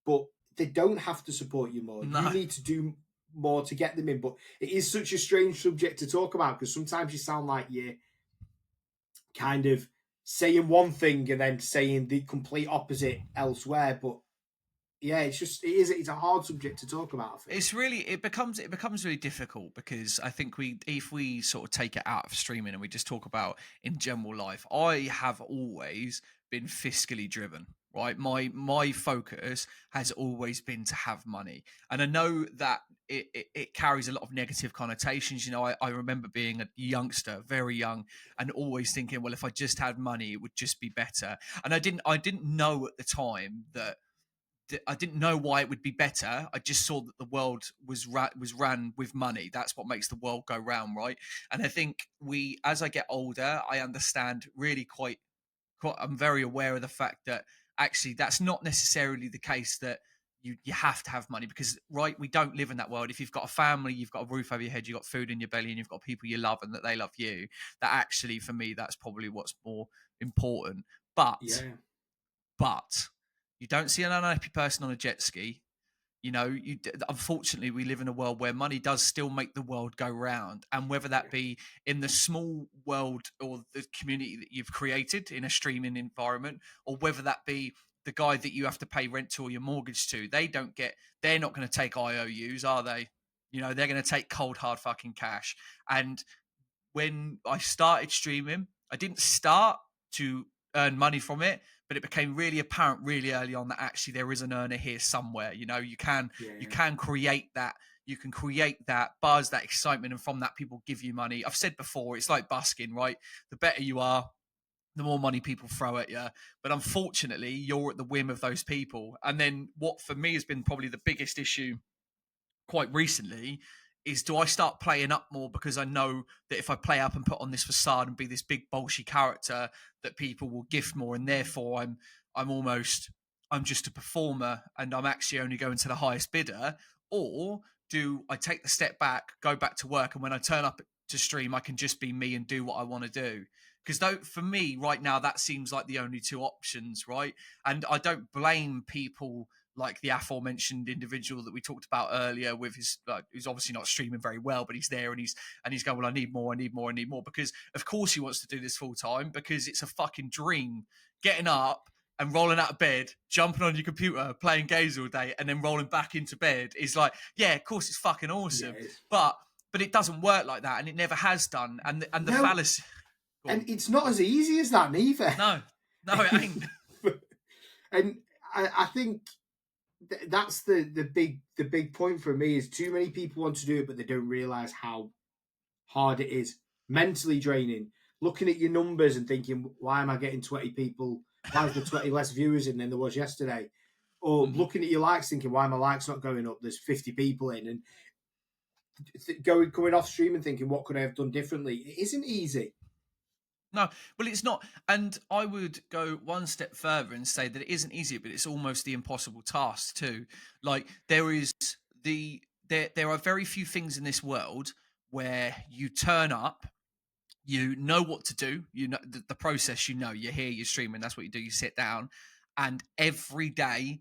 but they don't have to support you more. You No. need to do more to get them in. But it is such a strange subject to talk about because sometimes you sound like you're kind of saying one thing and then saying the complete opposite elsewhere. But yeah, it's a hard subject to talk about. I think. It's really it becomes really difficult because I think if we sort of take it out of streaming and we just talk about in general life, I have always been fiscally driven. Right, my focus has always been to have money, and I know that it carries a lot of negative connotations. You know, I remember being a youngster, very young, and always thinking, well, if I just had money, it would just be better. And I didn't know at the time that I didn't know why it would be better. I just saw that the world was ran with money. That's what makes the world go round, right? And I think as I get older, I understand really quite. I'm very aware of the fact that actually that's not necessarily the case. That you have to have money because right, we don't live in that world. If you've got a family, you've got a roof over your head, you've got food in your belly, and you've got people you love and that they love you. That actually, for me, that's probably what's more important. But Yeah, but you don't see an unhappy person on a jet ski. You know, unfortunately, we live in a world where money does still make the world go round. And whether that yeah, be in the small world or the community that you've created in a streaming environment, or whether that be the guy that you have to pay rent to or your mortgage to, they're not going to take IOUs, are they? You know, they're going to take cold, hard fucking cash. And when I started streaming, I didn't start to earn money from it, but it became really apparent really early on that actually there is an earner here somewhere. You know, you yeah, can create that. You can create that buzz, that excitement, and from that people give you money. I've said before, it's like busking, right? The better you are, the more money people throw at you. But unfortunately, you're at the whim of those people. And then what for me has been probably the biggest issue quite recently is do I start playing up more because I know that if I play up and put on this facade and be this big bolshy character that people will gift more and therefore I'm just a performer and I'm actually only going to the highest bidder, or do I take the step back, go back to work, and when I turn up to stream I can just be me and do what I want to do? Because though for me right now that seems like the only two options, right? And I don't blame people like the aforementioned individual that we talked about earlier with his who's obviously not streaming very well, but he's there and he's going, well, I need more, I need more, I need more, because of course he wants to do this full time because it's a fucking dream getting up and rolling out of bed, jumping on your computer, playing games all day, and then rolling back into bed is like, yeah, of course it's fucking yeah. awesome, but it doesn't work like that, and it never has done, and the No, fallacy. Go on. and it's not as easy as that neither. No, no, it ain't. And I think that's the big point for me is too many people want to do it, but they don't realize how hard it is, mentally draining. Looking at your numbers and thinking, why am I getting 20 people? Why is there 20 less viewers in than there was yesterday? Or Mhm. looking at your likes, thinking, why are my likes not going up? There's 50 people in, and coming off stream and thinking, what could I have done differently? It isn't easy. No, well, it's not. And I would go one step further and say that it isn't easy, but it's almost the impossible task too. Like there are very few things in this world where you turn up, you know what to do, you know the process, you know, you're here, you're streaming, that's what you do, you sit down, and every day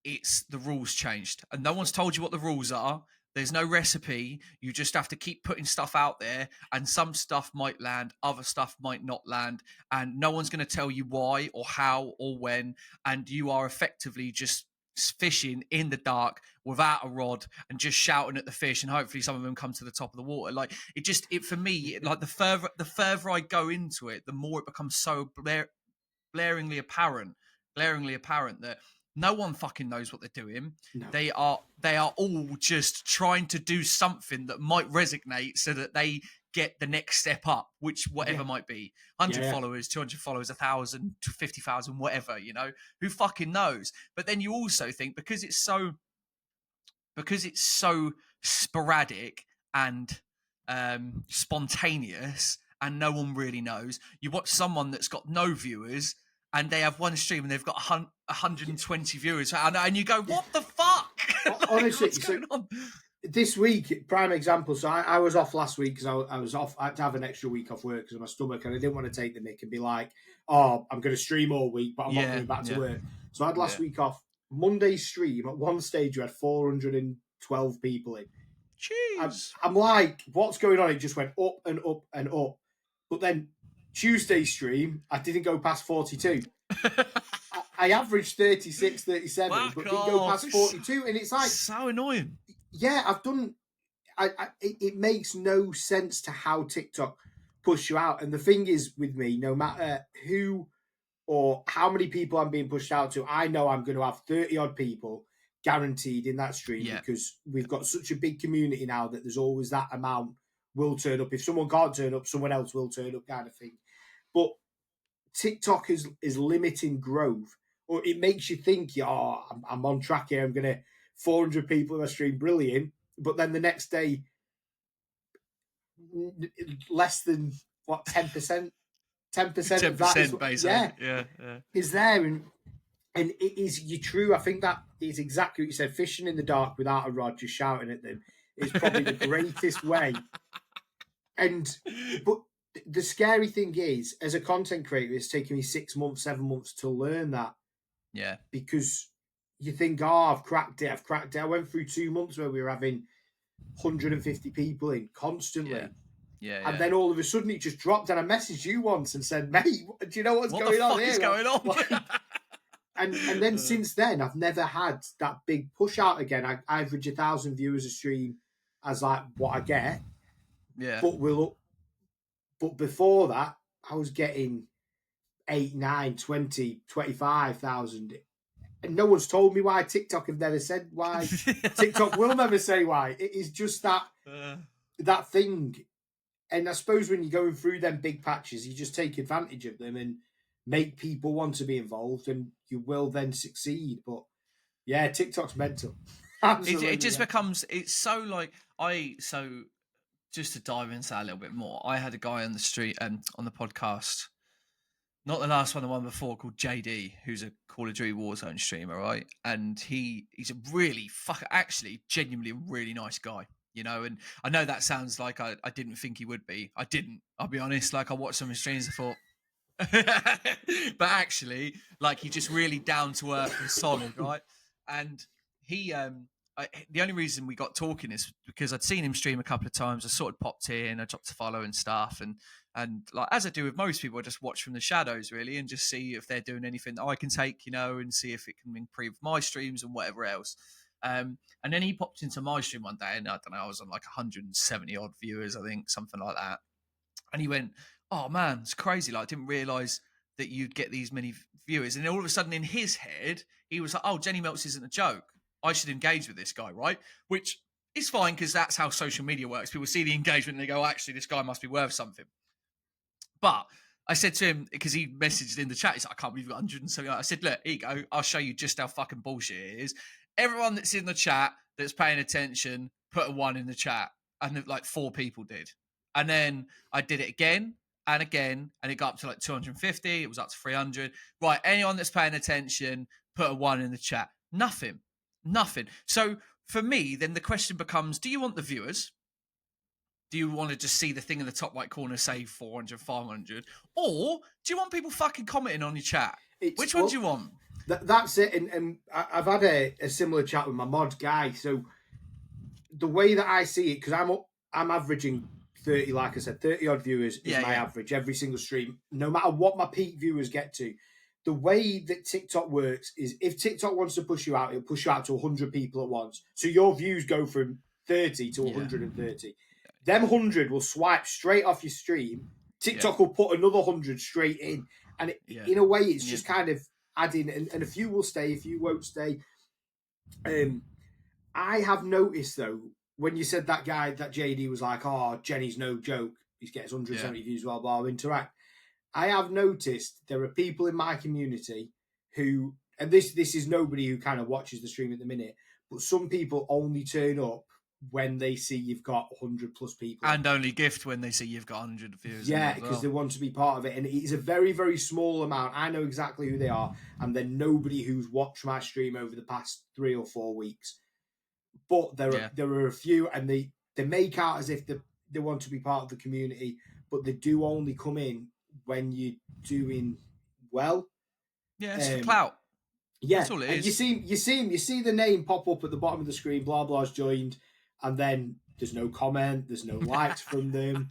it's the rules changed and no one's told you what the rules are. There's no recipe. You just have to keep putting stuff out there, and some stuff might land, other stuff might not land, and no one's going to tell you why or how or when. And you are effectively just fishing in the dark without a rod and just shouting at the fish, and hopefully some of them come to the top of the water. Like it for me, like the further I go into it, the more it becomes so blaringly apparent that no one fucking knows what they're doing. No. They are all just trying to do something that might resonate so that they get the next step up, which whatever might be, 100 followers, 200 followers, 1,000, 50,000, whatever, who fucking knows? But then you also think because it's so sporadic and spontaneous and no one really knows, you watch someone that's got no viewers and they have one stream and they've got 120 viewers, and you go, what the fuck? Like, honestly, what's going on? This week, prime example. So I was off last week because I was off. I had to have an extra week off work because of my stomach, and I didn't want to take the mick and be like, "Oh, I'm going to stream all week, but I'm not going back to work." So I had last week off. Monday's stream, at one stage, you had 412 people in. Jeez. I'm like, what's going on? It just went up and up and up. But then Tuesday's stream, I didn't go past 42. I averaged 36, 37, but didn't go past 42. And it's like... so annoying. Yeah, I've done... It makes no sense to how TikTok push you out. And the thing is with me, no matter who or how many people I'm being pushed out to, I know I'm going to have 30-odd people guaranteed in that stream because we've got such a big community now that there's always that amount will turn up. If someone can't turn up, someone else will turn up, kind of thing. But TikTok is limiting growth, or it makes you think, I'm on track here. I'm going to 400 people in my stream, brilliant. But then the next day, less than 10%. 10% of that is, basically. is there. And it is, you're true. I think that is exactly what you said. Fishing in the dark without a rod, just shouting at them, is probably the greatest way. But the scary thing is, as a content creator, it's taken me 6 months, 7 months to learn that. Yeah. Because you think, I've cracked it. I went through 2 months where we were having 150 people in constantly. Yeah. And then all of a sudden it just dropped, and I messaged you once and said, mate, do you know what's going on here? What the fuck is going on? Like, and then since then, I've never had that big push out again. I average 1,000 viewers a stream as like what I get. Yeah. But before that, I was getting 8, 9, 20, 25,000. And no one's told me why. TikTok have never said why. TikTok will never say why. It is just that thing. And I suppose when you're going through them big patches, you just take advantage of them and make people want to be involved, and you will then succeed. But yeah, TikTok's mental. It just becomes, it's so like, just to dive into that a little bit more, I had a guy on the street and on the podcast, not the last one, the one before, called JD, who's a Call of Duty Warzone streamer, right? And he's a really genuinely a really nice guy, and I know that sounds like I didn't think he would be. I didn't, I'll be honest. Like, I watched some of his streams and thought, but actually, like, he's just really down to earth and solid, right? And he, the only reason we got talking is because I'd seen him stream a couple of times. I sort of popped in, I dropped a follow and stuff, and like, as I do with most people, I just watch from the shadows really and just see if they're doing anything that I can take, and see if it can improve my streams and whatever else. And then he popped into my stream one day, and I don't know, I was on like 170 odd viewers, I think, something like that. And he went, "Oh man, it's crazy. Like, I didn't realize that you'd get these many viewers." And all of a sudden in his head, he was like, "Oh, Jenny Melts isn't a joke. I should engage with this guy," right? Which is fine, because that's how social media works. People see the engagement and they go, "Actually, this guy must be worth something." But I said to him, because he messaged in the chat, he's like, "I can't believe you've got 170. I said, "Look, here you go. I'll show you just how fucking bullshit it is. Everyone that's in the chat that's paying attention, put a 1 in the chat." And like 4 people did. And then I did it again and again, and it got up to like 250. It was up to 300. Right, anyone that's paying attention, put a 1 in the chat. Nothing. So for me, then the question becomes, do you want the viewers? Do you want to just see the thing in the top right corner say 400, 500? Or do you want people fucking commenting on your chat? Which one do you want? That's it. And I've had a similar chat with my mod guy. So the way that I see it, because I'm averaging 30, like I said, 30 odd viewers is my average every single stream, no matter what my peak viewers get to. the way that TikTok works is if TikTok wants to push you out, it'll push you out to 100 people at once. So your views go from 30 to 130. Them 100 will swipe straight off your stream. TikTok will put another 100 straight in. And in a way, it's just kind of adding, and a few will stay, a few won't stay. I have noticed, though, when you said that guy, that JD was like, oh, Jenny's no joke. He gets 170 views, blah, blah, interact. I have noticed there are people in my community who, and this is nobody who kind of watches the stream at the minute, but some people only turn up when they see you've got 100 plus people. And only gift when they see you've got 100 views. Yeah, because they want to be part of it. And it's a very, very small amount. I know exactly who they are. And they're nobody who's watched my stream over the past 3 or 4 weeks. But there are a few, and they make out as if they want to be part of the community, but they do only come in when you're doing well. Yeah, it's for clout. Yeah, that's all it is. You see the name pop up at the bottom of the screen. Blah blah's joined, and then there's no comment, there's no likes from them.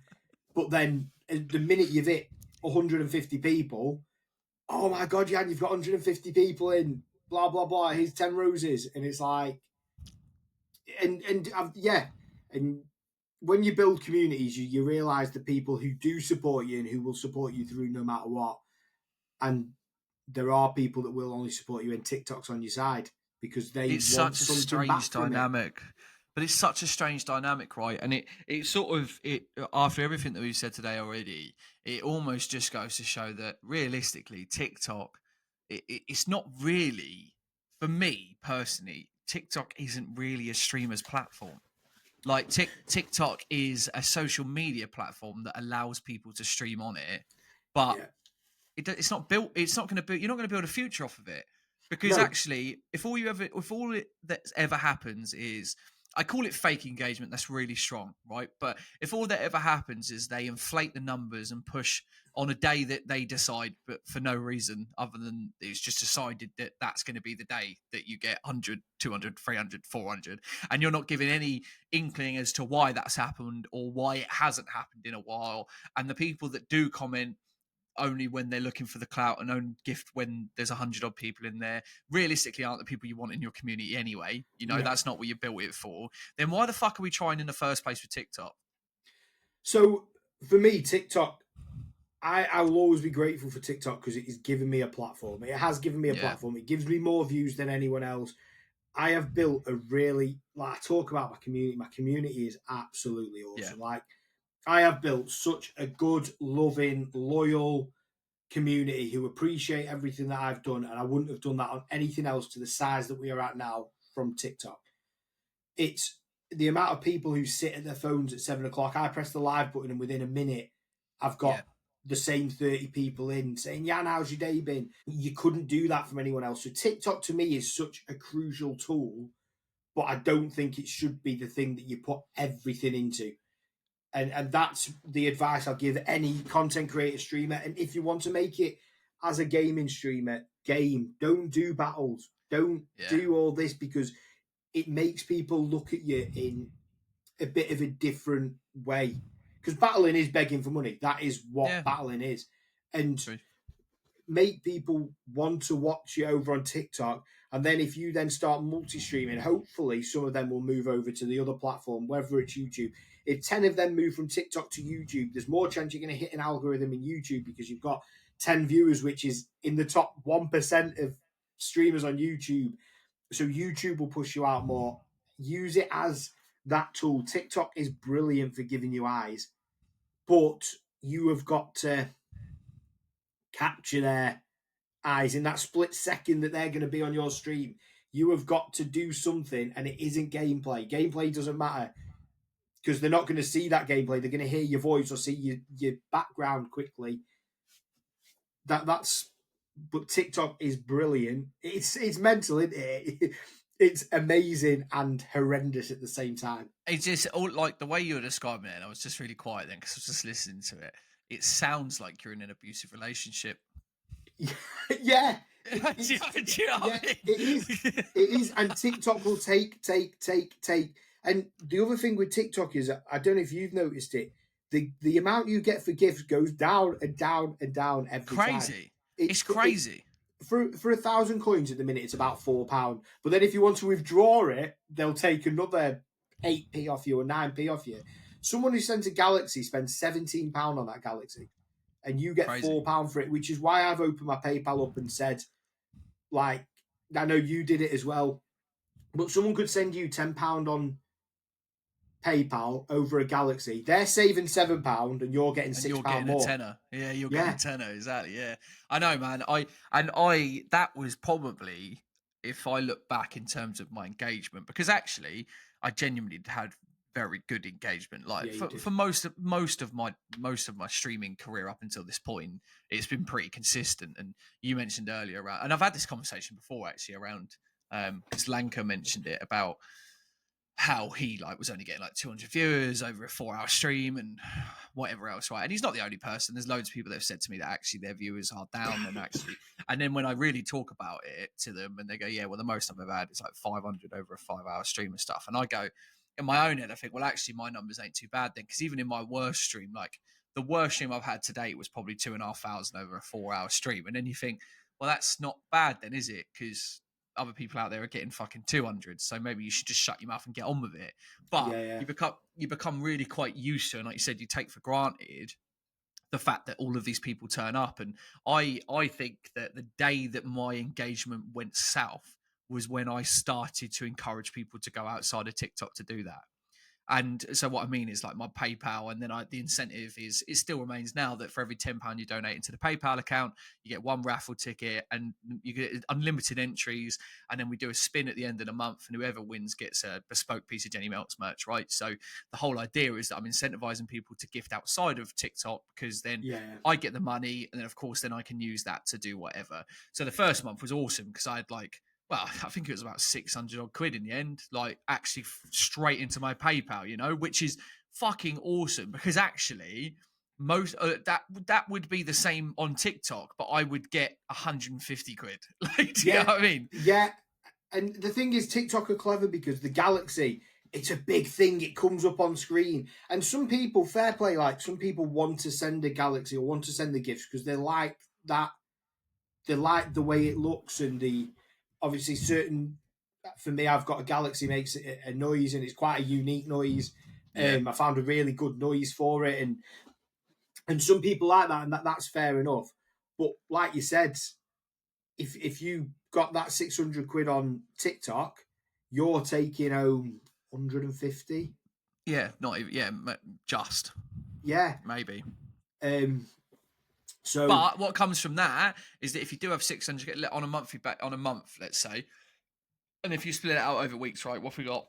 But then the minute you've hit 150 people, oh my god, Yann, you've got 150 people in. Blah blah blah. Here's 10 roses, and it's like, and when you build communities, you realise the people who do support you and who will support you through no matter what. And there are people that will only support you, and TikTok's on your side because it's want such a something back strange from dynamic. It. But it's such a strange dynamic, right? And it sort of, after everything that we've said today already, it almost just goes to show that realistically, TikTok, it's not really, for me personally, TikTok isn't really a streamer's platform. Like TikTok is a social media platform that allows people to stream on it, but it's not built. It's not going to build. You're not going to build a future off of it, because actually, if all that ever happens is, I call it fake engagement. That's really strong, right? But if all that ever happens is they inflate the numbers and push on a day that they decide, but for no reason other than it's just decided that that's going to be the day that you get 100, 200, 300, 400, and you're not giving any inkling as to why that's happened or why it hasn't happened in a while. And the people that do comment only when they're looking for the clout and only gift when there's 100 odd people in there, realistically aren't the people you want in your community anyway. That's not what you built it for. Then why the fuck are we trying in the first place with TikTok? So for me, TikTok, I will always be grateful for TikTok because it has given me a platform. It has given me a platform. It gives me more views than anyone else. I have built a really, like I talk about my community. My community is absolutely awesome. Yeah. Like I have built such a good, loving, loyal community who appreciate everything that I've done, and I wouldn't have done that on anything else to the size that we are at now from TikTok. It's the amount of people who sit at their phones at 7 o'clock. I press the live button, and within a minute, I've got the same 30 people in saying, Yann, how's your day been? You couldn't do that from anyone else. So TikTok to me is such a crucial tool, but I don't think it should be the thing that you put everything into. And that's the advice I'll give any content creator, streamer. And if you want to make it as a gaming streamer, don't do battles. Don't do all this, because it makes people look at you in a bit of a different way. Because battling is begging for money. That is what battling is. And make people want to watch you over on TikTok. And then if you then start multi-streaming, hopefully some of them will move over to the other platform, whether it's YouTube. If 10 of them move from TikTok to YouTube, there's more chance you're going to hit an algorithm in YouTube because you've got 10 viewers, which is in the top 1% of streamers on YouTube. So YouTube will push you out more. Use it as that tool. TikTok is brilliant for giving you eyes, but you have got to capture their eyes in that split second that they're going to be on your stream. You have got to do something, and it isn't gameplay. Gameplay doesn't matter because they're not going to see that gameplay. They're going to hear your voice or see your background quickly. But TikTok is brilliant. It's mental, isn't it? It's amazing and horrendous at the same time. It's just all like the way you were describing it. And I was just really quiet then because I was just listening to it. It sounds like you're in an abusive relationship. Yeah. Do you know what I mean? It is. And TikTok will take. And the other thing with TikTok is, I don't know if you've noticed it, the amount you get for gifts goes down and down and down every time. It's crazy. for 1,000 coins at the minute, it's about £4. But then if you want to withdraw it, they'll take another 8p off you or 9p off you. Someone who sends a Galaxy spends £17 on that Galaxy, and you get Crazy. £4 for it, which is why I've opened my PayPal up and said, like, I know you did it as well, but someone could send you £10 on PayPal over a Galaxy. They're saving £7 and you're getting And £6 you're getting more. a tenner. Yeah, you're getting a tenner, exactly. Yeah. I know, man. That was probably, if I look back in terms of my engagement, because actually I genuinely had very good engagement. Like for most of my streaming career up until this point, it's been pretty consistent. And you mentioned earlier around, and I've had this conversation before actually around because Lanka mentioned it about how he was only getting 200 viewers over a 4-hour stream and whatever else, right? And he's not the only person. There's loads of people that have said to me that actually their viewers are down and then when I really talk about it to them and they go, yeah, well, the most I've ever had is 500 over a 5-hour stream and stuff. And I go, in my own head, I think, well, actually my numbers ain't too bad then, because even in my worst stream, the worst stream I've had to date was probably 2,500 over a 4-hour stream. And then you think, well, that's not bad then, is it? Because other people out there are getting fucking 200, so maybe you should just shut your mouth and get on with it. But you become really quite used to, and like you said, you take for granted the fact that all of these people turn up. And I think that the day that my engagement went south was when I started to encourage people to go outside of TikTok to do that. And so what I mean is my PayPal, and then the incentive is, it still remains now that for every £10 you donate into the PayPal account, you get one raffle ticket and you get unlimited entries. And then we do a spin at the end of the month, and whoever wins gets a bespoke piece of Jennie Melts merch, right? So the whole idea is that I'm incentivizing people to gift outside of TikTok, because then I get the money, and then of course then I can use that to do whatever. So the first month was awesome because I had well, I think it was about 600 odd quid in the end, actually straight into my PayPal, which is fucking awesome, because actually most that would be the same on TikTok, but I would get 150 quid. Do you know what I mean? Yeah. And the thing is, TikTok are clever because the Galaxy, it's a big thing. It comes up on screen. And some people, fair play, some people want to send a Galaxy or want to send the gifts because they like that. They like the way it looks, and obviously certain, for me, I've got a Galaxy makes a noise, and it's quite a unique noise. I found a really good noise for it, and some people like that, and that's fair enough. But like you said, if you got that 600 quid on TikTok, you're taking home 150. Yeah, not even. Just maybe. So, but what comes from that is that if you do have 600 on a month, let's say, and if you split it out over weeks, right? What have we got?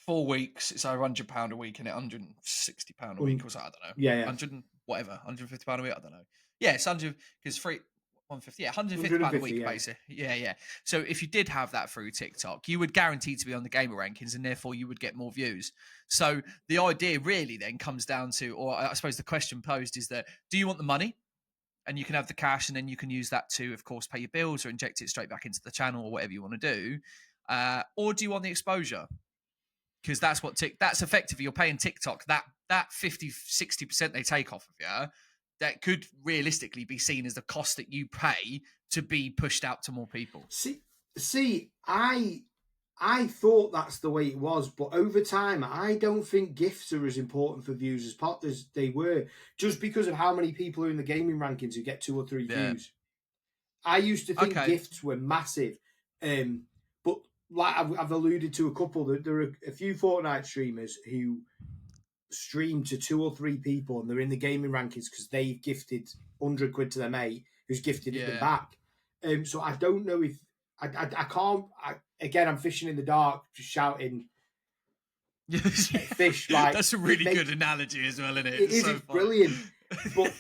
4 weeks, it's over £100 a week, and £160 a week, or so, I don't know. Yeah. 100 whatever, £150 a week, I don't know. Yeah, it's 100 because 150, yeah, £150 a week, basically. Yeah. So if you did have that through TikTok, you would guarantee to be on the gamer rankings, and therefore you would get more views. So the idea really then comes down to, or I suppose the question posed is that, do you want the money? And you can have the cash, and then you can use that to, of course, pay your bills or inject it straight back into the channel or whatever you want to do. Or do you want the exposure? Because that's that's effectively, you're paying TikTok that 50-60% they take off of you, that could realistically be seen as the cost that you pay to be pushed out to more people. See, I thought that's the way it was, but over time, I don't think gifts are as important for views as they were, just because of how many people are in the gaming rankings who get 2 or 3 views. I used to think gifts were massive, but like I've alluded to a couple, there are a few Fortnite streamers who stream to 2 or 3 people, and they're in the gaming rankings because they've gifted 100 quid to their mate who's gifted it them back. So I don't know if I can't. Again, I'm fishing in the dark, just shouting fish. That's a really good analogy as well, isn't it? It is. It's brilliant. But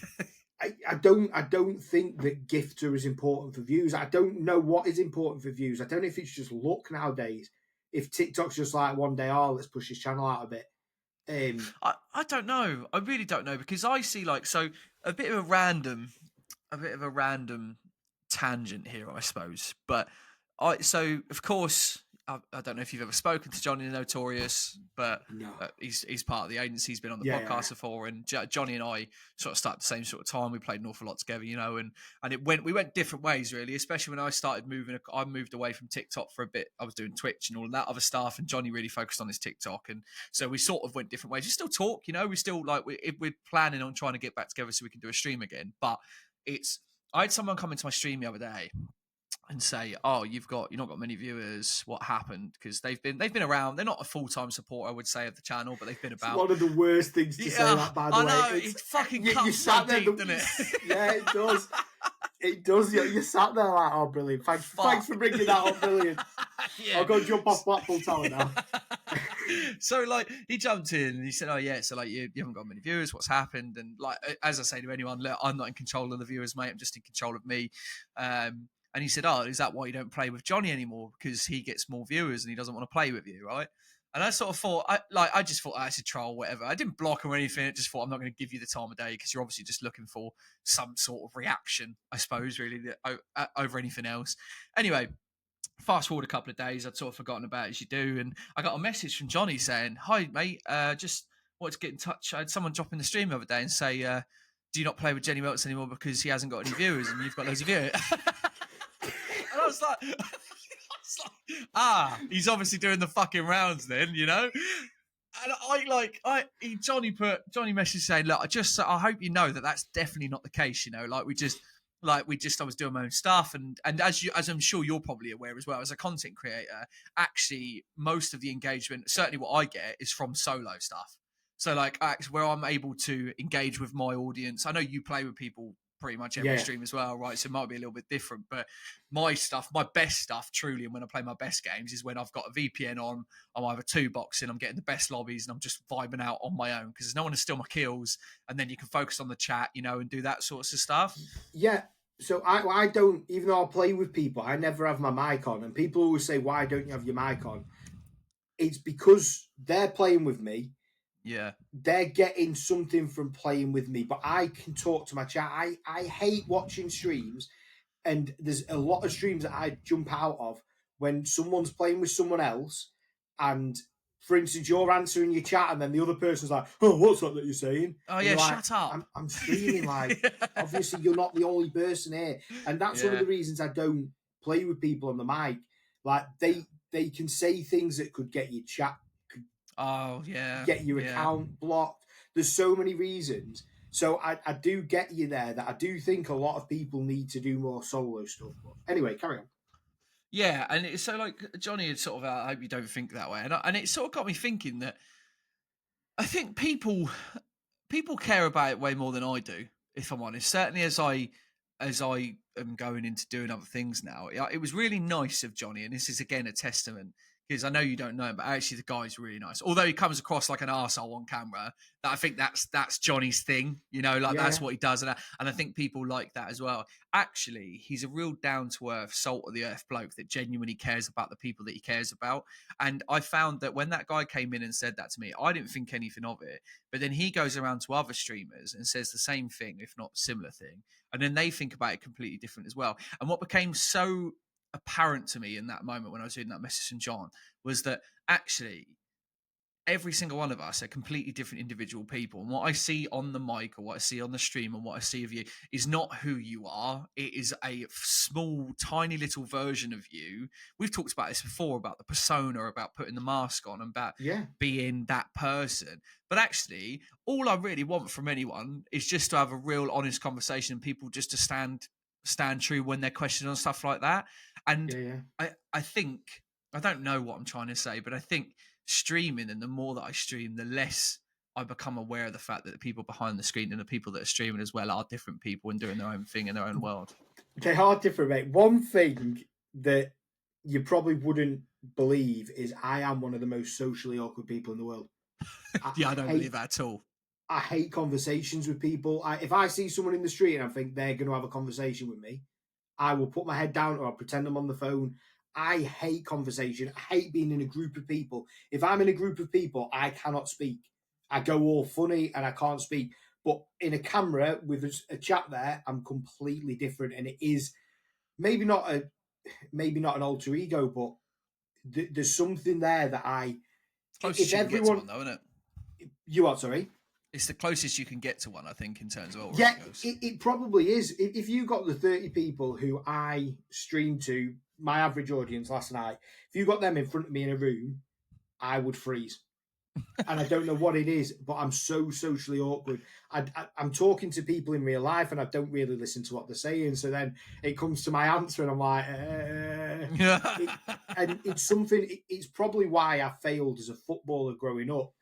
I don't think that gifts are as important for views. I don't know what is important for views. I don't know if it's just luck nowadays. If TikTok's just one day, let's push his channel out a bit. I don't know. I really don't know, because I see a bit of a random tangent here, I suppose. But of course, I don't know if you've ever spoken to Johnny the Notorious, but No. he's part of the agency. He's been on the Yeah, podcast before, and Johnny and I sort of started the same sort of time. We played an awful lot together, and we went different ways really. Especially when I started moving, I moved away from TikTok for a bit. I was doing Twitch and all that other stuff, and Johnny really focused on his TikTok, and so we sort of went different ways. We still talk, we still we're planning on trying to get back together so we can do a stream again. But I had someone come into my stream the other day and say, "Oh, you've not got many viewers. What happened?" Because they've been around. They're not a full-time supporter, I would say, of the channel, but they've been about. It's one of the worst things to say that, by the way. I know, it fucking cuts so deep, doesn't it? Yeah, it does. It does. You sat there like, oh, brilliant. Thanks for bringing that up, brilliant. Yeah. I'll go jump off Blackpool Tower now. So he jumped in and he said, "Oh yeah, so you haven't got many viewers. What's happened?" And as I say to anyone, look, I'm not in control of the viewers, mate. I'm just in control of me. And he said, "Oh, is that why you don't play with Johnny anymore? Because he gets more viewers and he doesn't want to play with you, right?" And I sort of thought, I just thought, it's a troll, whatever. I didn't block or anything. I just thought, I'm not going to give you the time of day because you're obviously just looking for some sort of reaction, I suppose, really, over anything else. Anyway, fast forward a couple of days, I'd sort of forgotten about it, as you do, and I got a message from Johnny saying, "Hi, mate, just wanted to get in touch. I had someone drop in the stream the other day and say, do you not play with Jennie Welts anymore because he hasn't got any viewers and you've got loads of viewers?" And I was like, he's obviously doing the fucking rounds then, And Johnny messaged saying, "Look, I hope you know that that's definitely not the case. I was doing my own stuff, and as I'm sure you're probably aware as well, as a content creator, actually most of the engagement, certainly what I get, is from solo stuff. So where I'm able to engage with my audience. I know you play with people pretty much every stream as well, right? So it might be a little bit different, but my best stuff, truly, and when I play my best games, is when I've got a VPN on, I'm either two boxing, I'm getting the best lobbies, and I'm just vibing out on my own because there's no one to steal my kills, and then you can focus on the chat, and do that sorts of stuff." Yeah. So I don't, even though I play with people, I never have my mic on, and people always say, "Why don't you have your mic on?" It's because they're playing with me. Yeah. They're getting something from playing with me, but I can talk to my chat. I hate watching streams, and there's a lot of streams that I jump out of when someone's playing with someone else, and for instance, you're answering your chat, and then the other person's like, "Oh, what's that you're saying?" Oh, and yeah, shut up. I'm streaming, obviously you're not the only person here. And that's one of the reasons I don't play with people on the mic. They can say things that could get your chat, get your account blocked. There's so many reasons. So I do get you there, that I do think a lot of people need to do more solo stuff. But anyway, carry on. Yeah, and it's so Johnny had sort of, I hope you don't think that way. And it sort of got me thinking that I think people care about it way more than I do, if I'm honest. Certainly as I am going into doing other things now. It was really nice of Johnny, and this is again a testament, because I know you don't know him, but actually the guy's really nice. Although he comes across like an arsehole on camera, that I think that's Johnny's thing, that's what he does. And I think people like that as well. Actually, he's a real down-to-earth, salt-of-the-earth bloke that genuinely cares about the people that he cares about. And I found that when that guy came in and said that to me, I didn't think anything of it. But then he goes around to other streamers and says the same thing, if not similar thing. And then they think about it completely different as well. And what became so apparent to me in that moment when I was reading that message from John was that actually every single one of us are completely different individual people. And what I see on the mic, or what I see on the stream, and what I see of you is not who you are. It is a small, tiny little version of you. We've talked about this before, about the persona, about putting the mask on, and about being that person. But actually, all I really want from anyone is just to have a real honest conversation, and people just to stand true when they're questioned on stuff like that. And I think, I don't know what I'm trying to say, but I think streaming, and the more that I stream, the less I become aware of the fact that the people behind the screen and the people that are streaming as well are different people and doing their own thing in their own world. They are different, mate. One thing that you probably wouldn't believe is I am one of the most socially awkward people in the world. I don't believe that at all. I hate conversations with people. If I see someone in the street and I think they're going to have a conversation with me, I will put my head down, or I'll pretend I'm on the phone. I hate conversation. I hate being in a group of people. If I'm in a group of people, I cannot speak. I go all funny and I can't speak. But in a camera with a chat there, I'm completely different. And it is maybe not an alter ego, but there's something there that Closest if you can get to everyone, one, though, isn't it? you are, sorry. It's the closest you can get to one, I think, in terms of Yeah, it goes. it probably is. If you got the 30 people who I streamed to, my average audience last night, if you got them in front of me in a room, I would freeze. And I don't know what it is, but I'm so socially awkward. I'm talking to people in real life, and I don't really listen to what they're saying. So then it comes to my answer, and I'm like, and it's something. It's probably why I failed as a footballer growing up.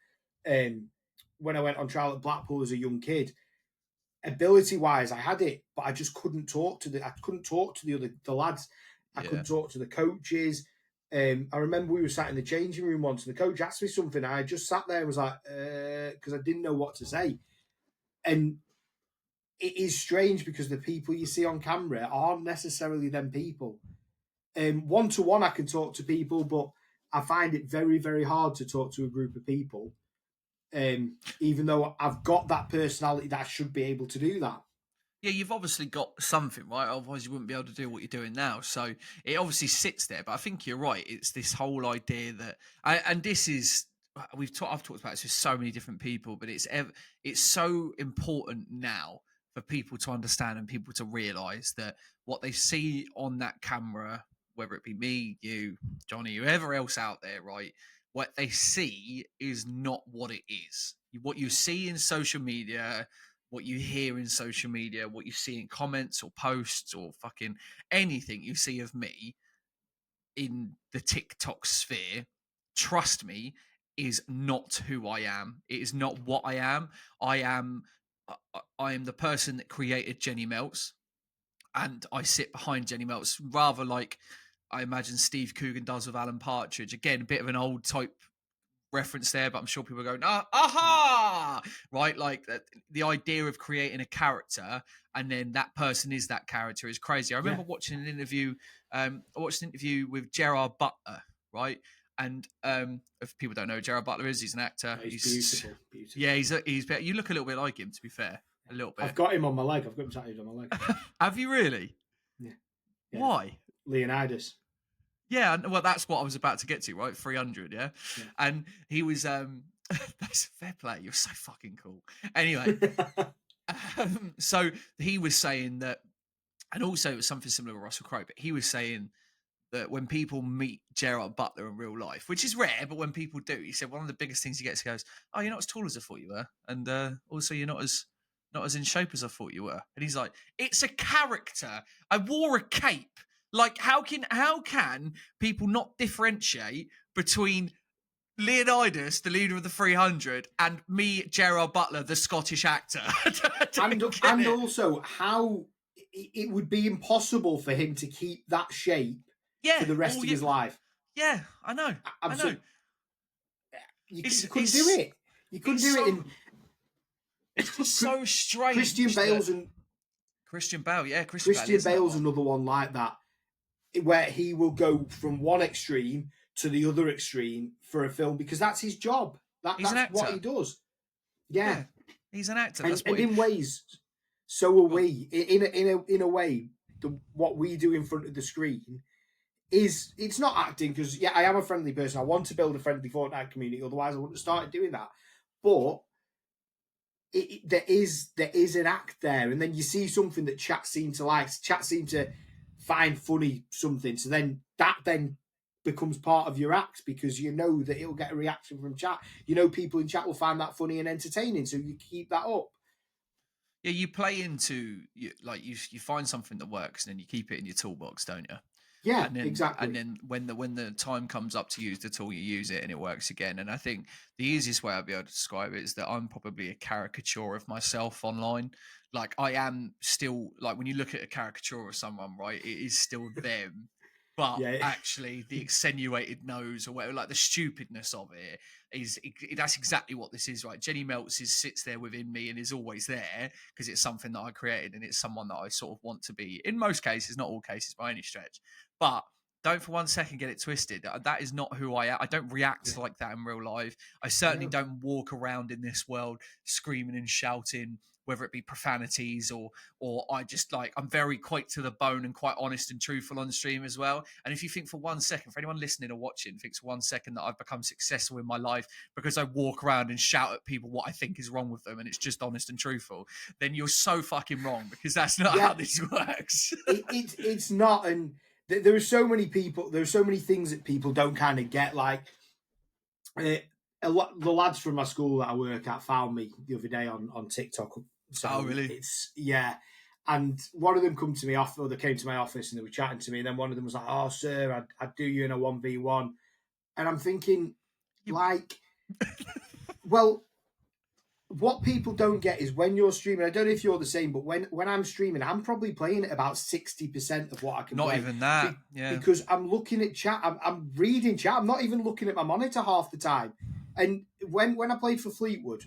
When I went on trial at Blackpool as a young kid, ability wise, I had it, but I just couldn't talk to the lads. I couldn't talk to the coaches. I remember we were sat in the changing room once, and the coach asked me something. I just sat there and was like, because I didn't know what to say. And it is strange because the people you see on camera aren't necessarily them people. One to one, I can talk to people, but I find it very, very hard to talk to a group of people. Even though I've got that personality that I should be able to do that. Yeah, you've obviously got something, right? Otherwise, you wouldn't be able to do what you're doing now. So it obviously sits there. But I think you're right. It's this whole idea that, and this is I've talked about this with so many different people, but it's so important now for people to understand and people to realise that what they see on that camera, whether it be me, you, Johnny, whoever else out there, right? What they see is not what it is. What you see in social media, what you hear in social media, what you see in comments or posts or fucking anything you see of me in the TikTok sphere, trust me, is not who I am. It is not what I am. I am I am the person that created Jennie Melts, and I sit behind Jennie Melts rather like I imagine Steve Coogan does with Alan Partridge. Again, a bit of an old type reference there, but I'm sure people are going, aha, right? Like the idea of creating a character and then that person is that character is crazy. I remember watching an interview. I watched an interview with Gerard Butler, right? And if people don't know who Gerard Butler is, he's an actor. He's beautiful. Yeah, he's better. You look a little bit like him, to be fair. A little bit. I've got him on my leg. I've got him tattooed on my leg. Have you really? Yeah. Why? Leonidas. Yeah, well, that's what I was about to get to, right? 300, yeah? And he was, that's fair play. You're so fucking cool. Anyway, so he was saying that, and also it was something similar with Russell Crowe, but he was saying that when people meet Gerard Butler in real life, which is rare, but when people do, he said one of the biggest things he gets, he goes, "Oh, you're not as tall as I thought you were, and also you're not as in shape as I thought you were." And he's like, "It's a character. I wore a cape. Like, how can people not differentiate between Leonidas, the leader of the 300, and me, Gerard Butler, the Scottish actor?" and also how it would be impossible for him to keep that shape for the rest of his life. Yeah, I know. Absolutely. You couldn't do it. You couldn't do it. It's so strange. Christian Bale, Christian Bale's another one like that, where he will go from one extreme to the other extreme for a film because that's his job. That's what he does. Yeah, he's an actor. And in ways, so are we. In a way, what we do in front of the screen it's not acting because I am a friendly person. I want to build a friendly Fortnite community. Otherwise, I wouldn't have started doing that. But there is an act there, and then you see something that chat seem to like. Chat seem to find funny something. So then that becomes part of your act because you know that it'll get a reaction from chat. You know people in chat will find that funny and entertaining, so you keep that up. Yeah, you play into you find something that works, and then you keep it in your toolbox, don't you? Yeah, and then, exactly. And then when the time comes up to use the tool, you use it and it works again. And I think the easiest way I'd be able to describe it is that I'm probably a caricature of myself online. Like I am still like when you look at a caricature of someone, right? It is still them. But actually, the extenuated nose or whatever, like the stupidness of it, that's exactly what this is, right? Jennie Melts sits there within me and is always there because it's something that I created and it's someone that I sort of want to be. In most cases, not all cases by any stretch, but don't for one second get it twisted. That is not who I am. I don't react like that in real life. I certainly don't walk around in this world screaming and shouting, whether it be profanities or I just like, I'm very quick to the bone and quite honest and truthful on stream as well. And if you think for 1 second, for anyone listening or watching, thinks for 1 second that I've become successful in my life because I walk around and shout at people what I think is wrong with them and it's just honest and truthful, then you're so fucking wrong, because that's not how this works. It's not. And there are so many people, there are so many things that people don't kind of get. Like the lads from my school that I work at found me the other day on TikTok. So oh, really? It's, yeah. And one of them come to me off, or they came to my office and they were chatting to me. And then one of them was like, "Oh, sir, I'd do you in a 1v1." And I'm thinking, like, well, what people don't get is when you're streaming, I don't know if you're the same, but when I'm streaming, I'm probably playing at about 60% of what I can play. Not even that, yeah. Because I'm looking at chat, I'm reading chat, I'm not even looking at my monitor half the time. And when I played for Fleetwood,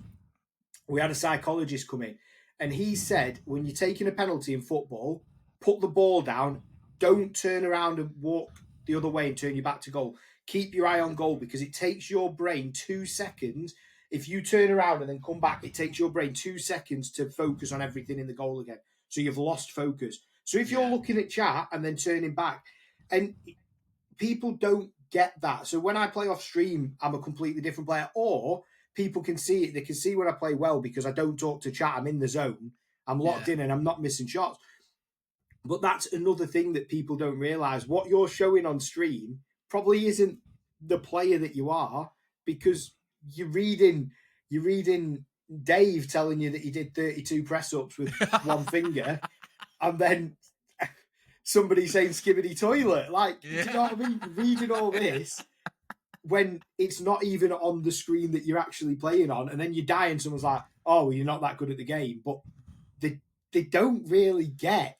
we had a psychologist come in, and he said, when you're taking a penalty in football, put the ball down, don't turn around and walk the other way and turn your back to goal. Keep your eye on goal, because it takes your brain 2 seconds. If you turn around and then come back, it takes your brain 2 seconds to focus on everything in the goal again. So you've lost focus. So if you're looking at chat and then turning back, and people don't get that. So when I play off stream, I'm a completely different player. Or people can see it. They can see when I play well because I don't talk to chat. I'm in the zone. I'm locked in and I'm not missing shots. But that's another thing that people don't realise. What you're showing on stream probably isn't the player that you are, because you're reading Dave telling you that he did 32 press-ups with one finger, and then somebody saying skibbity toilet. Like, do you know what I mean? Reading all this when it's not even on the screen that you're actually playing on, and then you die and someone's like, "Oh, well, you're not that good at the game." But they don't really get.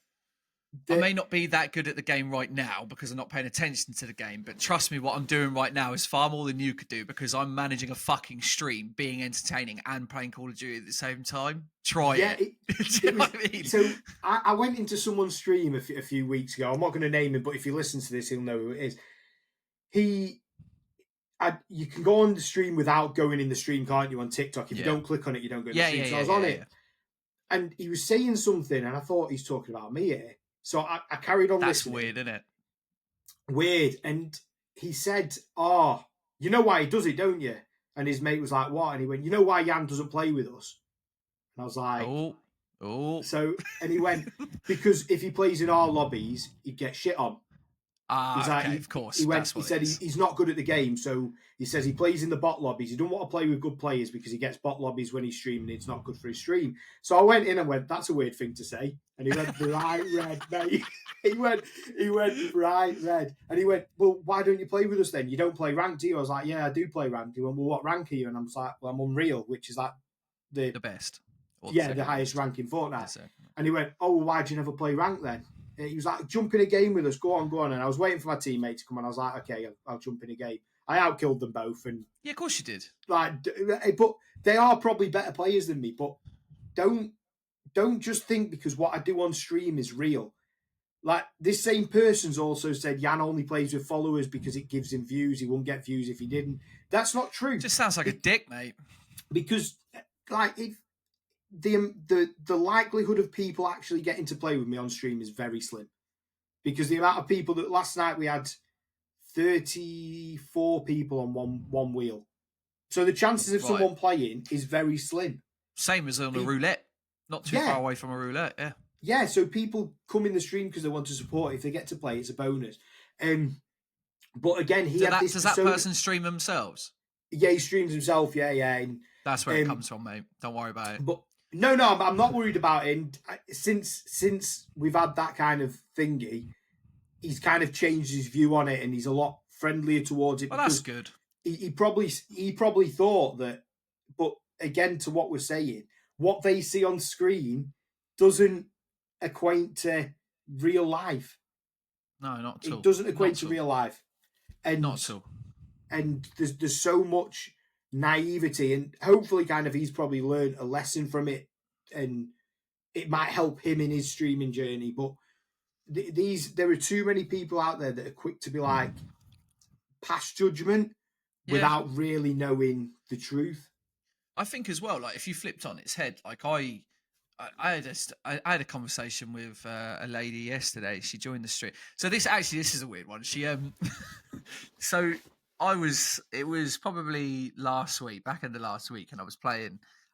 I may not be that good at the game right now because I'm not paying attention to the game, but trust me, what I'm doing right now is far more than you could do, because I'm managing a fucking stream, being entertaining and playing Call of Duty at the same time. Try it. It was, I mean? So I went into someone's stream a few weeks ago. I'm not going to name him, but if he listens to this, he'll know who it is. You can go on the stream without going in the stream, can't you, on TikTok? If you don't click on it, you don't go in the stream. So I was on it, and he was saying something, and I thought he's talking about me here. So I carried on listening. That's weird, isn't it? Weird. And he said, "Oh, you know why he does it, don't you?" And his mate was like, "What?" And he went, "You know why Yann doesn't play with us?" And I was like, "Oh." So, and he went, "Because if he plays in our lobbies, he'd get shit on." He's like, okay, of course. He said he's not good at the game, so he says he plays in the bot lobbies. He doesn't want to play with good players because he gets bot lobbies when he's streaming. It's not good for his stream. So I went in and went, "That's a weird thing to say." And he went bright red, mate. He went bright red. And he went, "Well, why don't you play with us then? You don't play ranked, do you?" I was like, "Yeah, I do play ranked." He went, "Well, what rank are you?" And I was like, "Well, I'm Unreal," which is like the best. The highest rank in Fortnite. And he went, "Oh, well, why do you never play ranked then?" And he was like, "Jump in a game with us, go on." And I was waiting for my teammate to come on. I was like, "Okay, I'll jump in a game." I outkilled them both. And yeah, of course you did. Like, but they are probably better players than me. But don't just think because what I do on stream is real. Like, this same person's also said Yann only plays with followers because it gives him views. He wouldn't get views if he didn't. That's not true. Just sounds like a dick, mate. Because, like, if the likelihood of people actually getting to play with me on stream is very slim, because the amount of people that last night we had 34 people on one wheel, so the chances of someone playing is very slim. Same as on a roulette, not too far away from a roulette. Yeah, so people come in the stream because they want to support. If they get to play, it's a bonus. But again, does that person stream themselves? Yeah, he streams himself. Yeah, and that's where it comes from, mate. Don't worry about it. But no, I'm not worried about it. And since we've had that kind of thingy, he's kind of changed his view on it, and he's a lot friendlier towards it. Well, that's good. He probably thought that, but again, to what we're saying, what they see on screen doesn't equate to real life. No, not at all. It doesn't equate to real life, and not at all. And there's so much naivety, and hopefully kind of he's probably learned a lesson from it, and it might help him in his streaming journey. But there are too many people out there that are quick to be like pass judgment Yeah. without really knowing the truth. I think as well, like if you flipped on its head, like I had a conversation with a lady yesterday. She joined the stream. So this is a weird one. She so it was probably last week, back in the last week, and I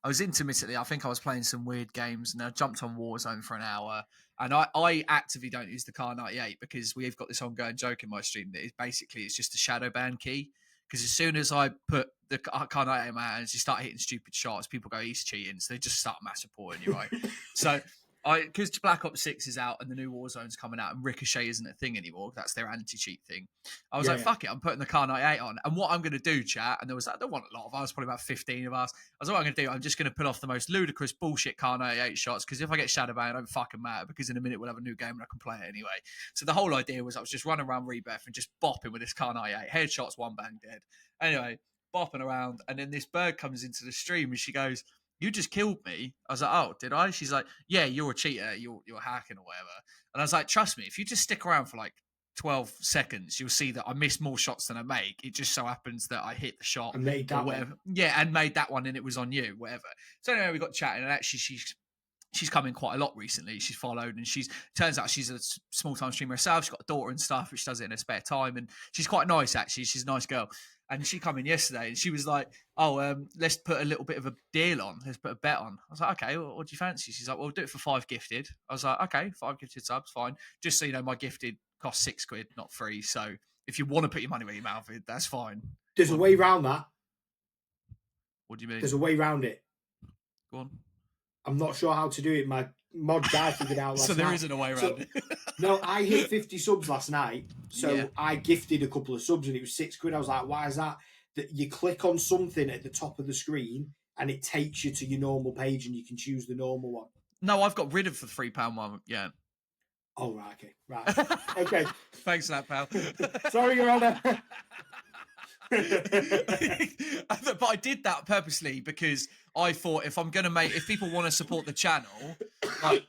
was intermittently, I think I was playing some weird games, and I jumped on Warzone for an hour. And I actively don't use the Car 98 because we've got this ongoing joke in my stream that is basically it's just a shadow ban key. Because as soon as I put the Car 98 in my hands, you start hitting stupid shots, people go, he's cheating. So they just start mass reporting you, right? So because Black Ops 6 is out and the new Warzone's coming out and Ricochet isn't a thing anymore, that's their anti-cheat thing. I was like, fuck it, I'm putting the Car 98 on. And what I'm going to do, chat, and I don't want a lot of us, probably about 15 of us. I was like, what I'm going to do, I'm just going to pull off the most ludicrous bullshit Car 98 shots, because if I get shadow banned, it don't fucking matter, because in a minute we'll have a new game and I can play it anyway. So the whole idea was I was just running around Rebirth and just bopping with this Car 98. Headshots, one bang, dead. Anyway, bopping around, and then this bird comes into the stream and she goes, you just killed me. I was like, oh, did I? She's like, yeah, you're a cheater. You're hacking or whatever. And I was like, trust me, if you just stick around for like 12 seconds, you'll see that I miss more shots than I make. It just so happens that I hit the shot and made that one. Yeah, and made that one, and it was on you, whatever. So anyway, we got chatting, and actually she's come in quite a lot recently. She's followed, and turns out she's a small time streamer herself. She's got a daughter and stuff, which does it in her spare time, and she's quite nice actually. She's a nice girl. And she come in yesterday and she was like, oh, let's put a little bit of a deal on. Let's put a bet on. I was like, okay, what do you fancy? She's like, well, we'll do it for 5 gifted. I was like, okay, 5 gifted subs, fine. Just so you know, my gifted costs £6, not free. So if you want to put your money where your mouth is, that's fine. There's a way around that. What do you mean? There's a way around it. Go on. I'm not sure how to do it. My mod guy figured out last night. So there isn't a way around it. No, I hit 50 subs last night. So I gifted a couple of subs and it was £6. I was like, why is that? That you click on something at the top of the screen and it takes you to your normal page and you can choose the normal one. No, I've got rid of the £3 one. Yeah. Oh, right. Okay. Right. Okay. Thanks for that, pal. Sorry, Your Honour. But I did that purposely because I thought if people want to support the channel, like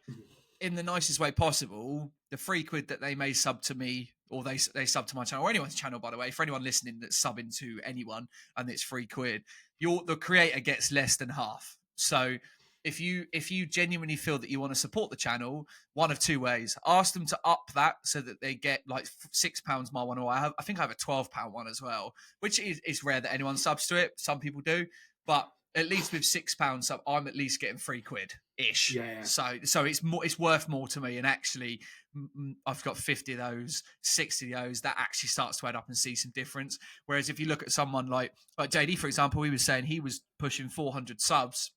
in the nicest way possible, the £3 that they may sub to me, or they sub to my channel, or anyone's channel, by the way, for anyone listening that's subbing to anyone and it's £3, the creator gets less than half. So if you genuinely feel that you want to support the channel, one of two ways: ask them to up that so that they get like £6 my one, or I think I have a £12 one as well, which is rare that anyone subs to it. Some people do, but at least with £6 sub, I'm at least getting £3 ish. Yeah. So it's worth more to me, and actually I've got 50 of those, 60 of those. That actually starts to add up and see some difference. Whereas if you look at someone like JD, for example, he was saying he was pushing 400 subs,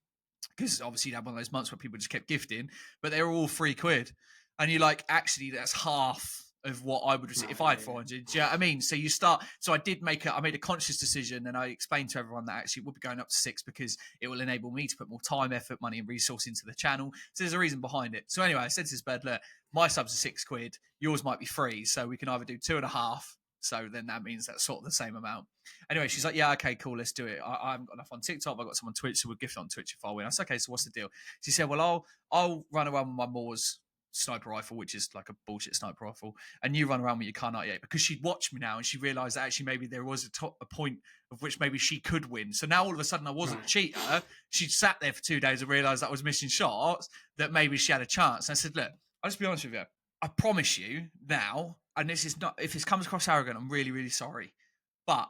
because obviously you had one of those months where people just kept gifting, but they were all £3. And you're like, actually, that's half of what I would receive if I had 400. Do you know what I mean? So I made a conscious decision, and I explained to everyone that actually it would be going up to 6 because it will enable me to put more time, effort, money, and resource into the channel. So there's a reason behind it. So anyway, I said to this bird, look, my subs are £6, yours might be free, so we can either do 2.5. So then that means that's sort of the same amount. Anyway, she's like, yeah, okay, cool, let's do it. I haven't got enough on TikTok. I've got some on Twitch, so we'll gift on Twitch if I win. I said, okay, so what's the deal? She said, well, I'll run around with my Moors sniper rifle, which is like a bullshit sniper rifle, and you run around with your Car 98, because she'd watched me now and she realised that actually maybe there was a point of which maybe she could win. So now all of a sudden I wasn't a cheater. She'd sat there for 2 days and realised that I was missing shots, that maybe she had a chance. And I said, look, I'll just be honest with you. I promise you now, and this is not, if this comes across arrogant, I'm really, really sorry. But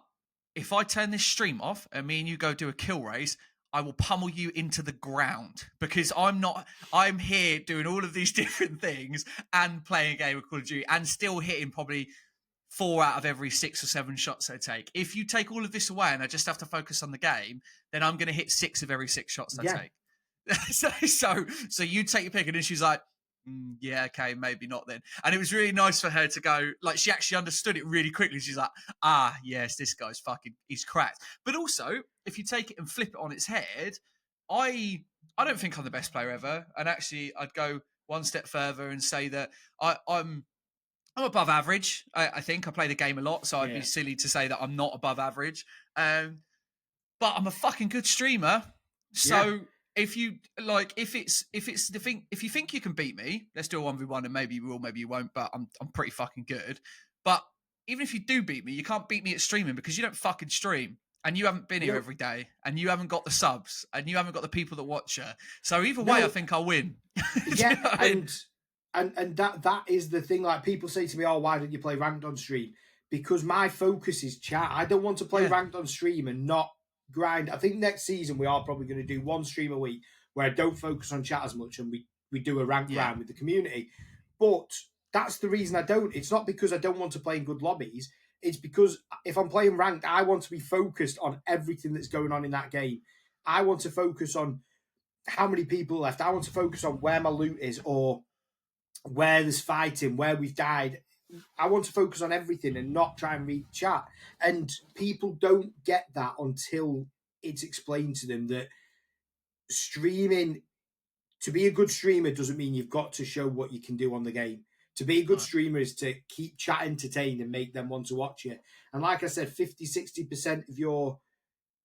if I turn this stream off and me and you go do a kill race, I will pummel you into the ground, because I'm here doing all of these different things and playing a game of Call of Duty and still hitting probably 4 out of every 6 or 7 shots I take. If you take all of this away and I just have to focus on the game, then I'm going to hit 6 of every 6 shots I take. So you take your pick, and then she's like, yeah, okay, maybe not then. And it was really nice for her to go, like, she actually understood it really quickly. She's like, yes, this guy's he's cracked. But also, if you take it and flip it on its head, I don't think I'm the best player ever. And actually, I'd go one step further and say that I'm above average. I think I play the game a lot, so I'd be silly to say that I'm not above average. But I'm a fucking good streamer. So if you like, if it's the thing, if you think you can beat me, let's do a 1v1, and maybe you will, maybe you won't, but I'm pretty fucking good. But even if you do beat me, you can't beat me at streaming because you don't fucking stream. And you haven't been here No, every day, and you haven't got the subs, and you haven't got the people that watch you. So either way, I no, think I'll win. Do you yeah, know what I mean? and that is the thing. Like, people say to me, "Oh, why don't you play ranked on stream?" Because my focus is chat. I don't want to play Yeah, ranked on stream and not grind. I think next season we are probably going to do one stream a week where I don't focus on chat as much, and we do a rank yeah, round with the community. But that's the reason I don't. It's not because I don't want to play in good lobbies. It's because if I'm playing ranked, I want to be focused on everything that's going on in that game. I want to focus on how many people left. I want to focus on where my loot is, or where there's fighting, where we've died. I want to focus on everything and not try and read chat. And people don't get that until it's explained to them that streaming, to be a good streamer, doesn't mean you've got to show what you can do on the game. To be a good right. streamer is to keep chat entertained and make them want to watch you. And like I said, 50-60% of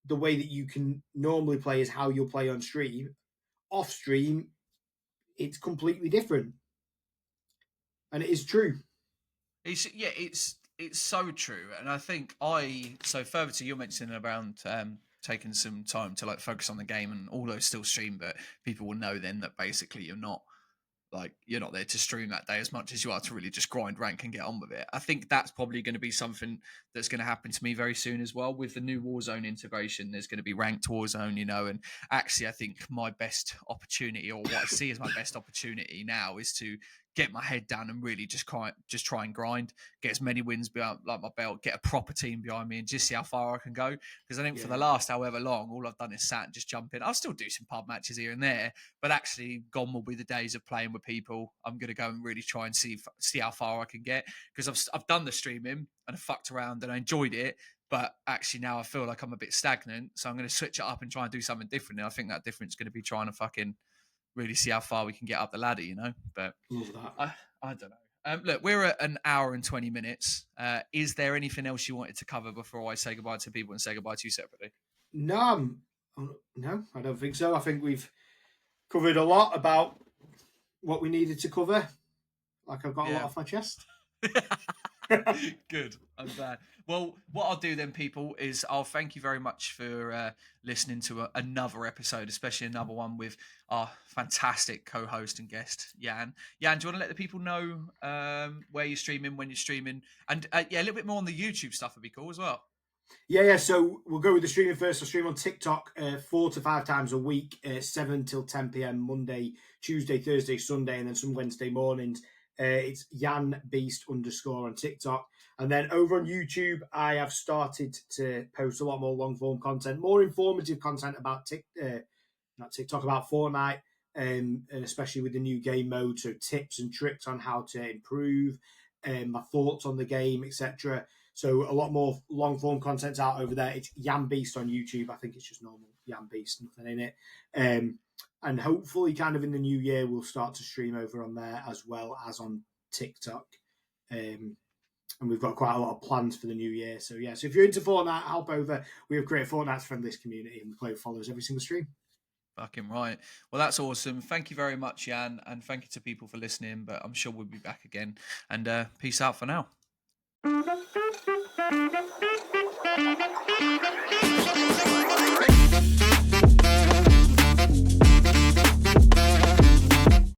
the way that you can normally play is how you'll play on stream. Off stream, it's completely different. And it is true. It's so true, and I think so further to your mentioning around taking some time to like focus on the game, and although still stream, but people will know then that basically you're not there to stream that day as much as you are to really just grind rank and get on with it. I think that's probably going to be something that's going to happen to me very soon as well. With the new Warzone integration, there's going to be ranked Warzone, and actually I think my best opportunity, or what I see as my best opportunity now, is to get my head down and really just try and grind, get as many wins behind like my belt, get a proper team behind me, and just see how far I can go. Because I think for the last however long, all I've done is sat and just jump in. I'll still do some pub matches here and there, but actually gone will be the days of playing with people. I'm going to go and really try and see how far I can get, because I've done the streaming and I fucked around and I enjoyed it, but actually now I feel like I'm a bit stagnant, so I'm going to switch it up and try and do something different. And I think that difference is going to be trying to fucking really see how far we can get up the ladder, But Love that. I don't know. Look, we're at an hour and 20 minutes. Is there anything else you wanted to cover before I say goodbye to people and say goodbye to you separately? No, no, I don't think so. I think we've covered a lot about what we needed to cover. Like, I've got a lot off my chest. Good. I'm glad. Well, what I'll do then, people, is I'll thank you very much for listening to another episode, especially another one with our fantastic co-host and guest, Yann. Yann, do you want to let the people know where you're streaming, when you're streaming, and a little bit more on the YouTube stuff would be cool as well. Yeah. So we'll go with the streaming first. I stream on TikTok 4 to 5 times a week, 7 till 10 p.m. Monday, Tuesday, Thursday, Sunday, and then some Wednesday mornings. It's Yann Beast _ on TikTok. And then over on YouTube, I have started to post a lot more long form content, more informative content about not TikTok, about Fortnite, and especially with the new game mode. So tips and tricks on how to improve, my thoughts on the game, etc. So a lot more long form content out over there. It's Yann Beast on YouTube. I think it's just normal Yann Beast, nothing in it. And hopefully, kind of in the new year, we'll start to stream over on there as well as on TikTok. And we've got quite a lot of plans for the new year. So yeah, so if you're into Fortnite, hop over. We have created Fortnite's friendliest community, and we play with followers every single stream. Fucking right. Well, that's awesome. Thank you very much, Yann, and thank you to people for listening. But I'm sure we'll be back again. And peace out for now.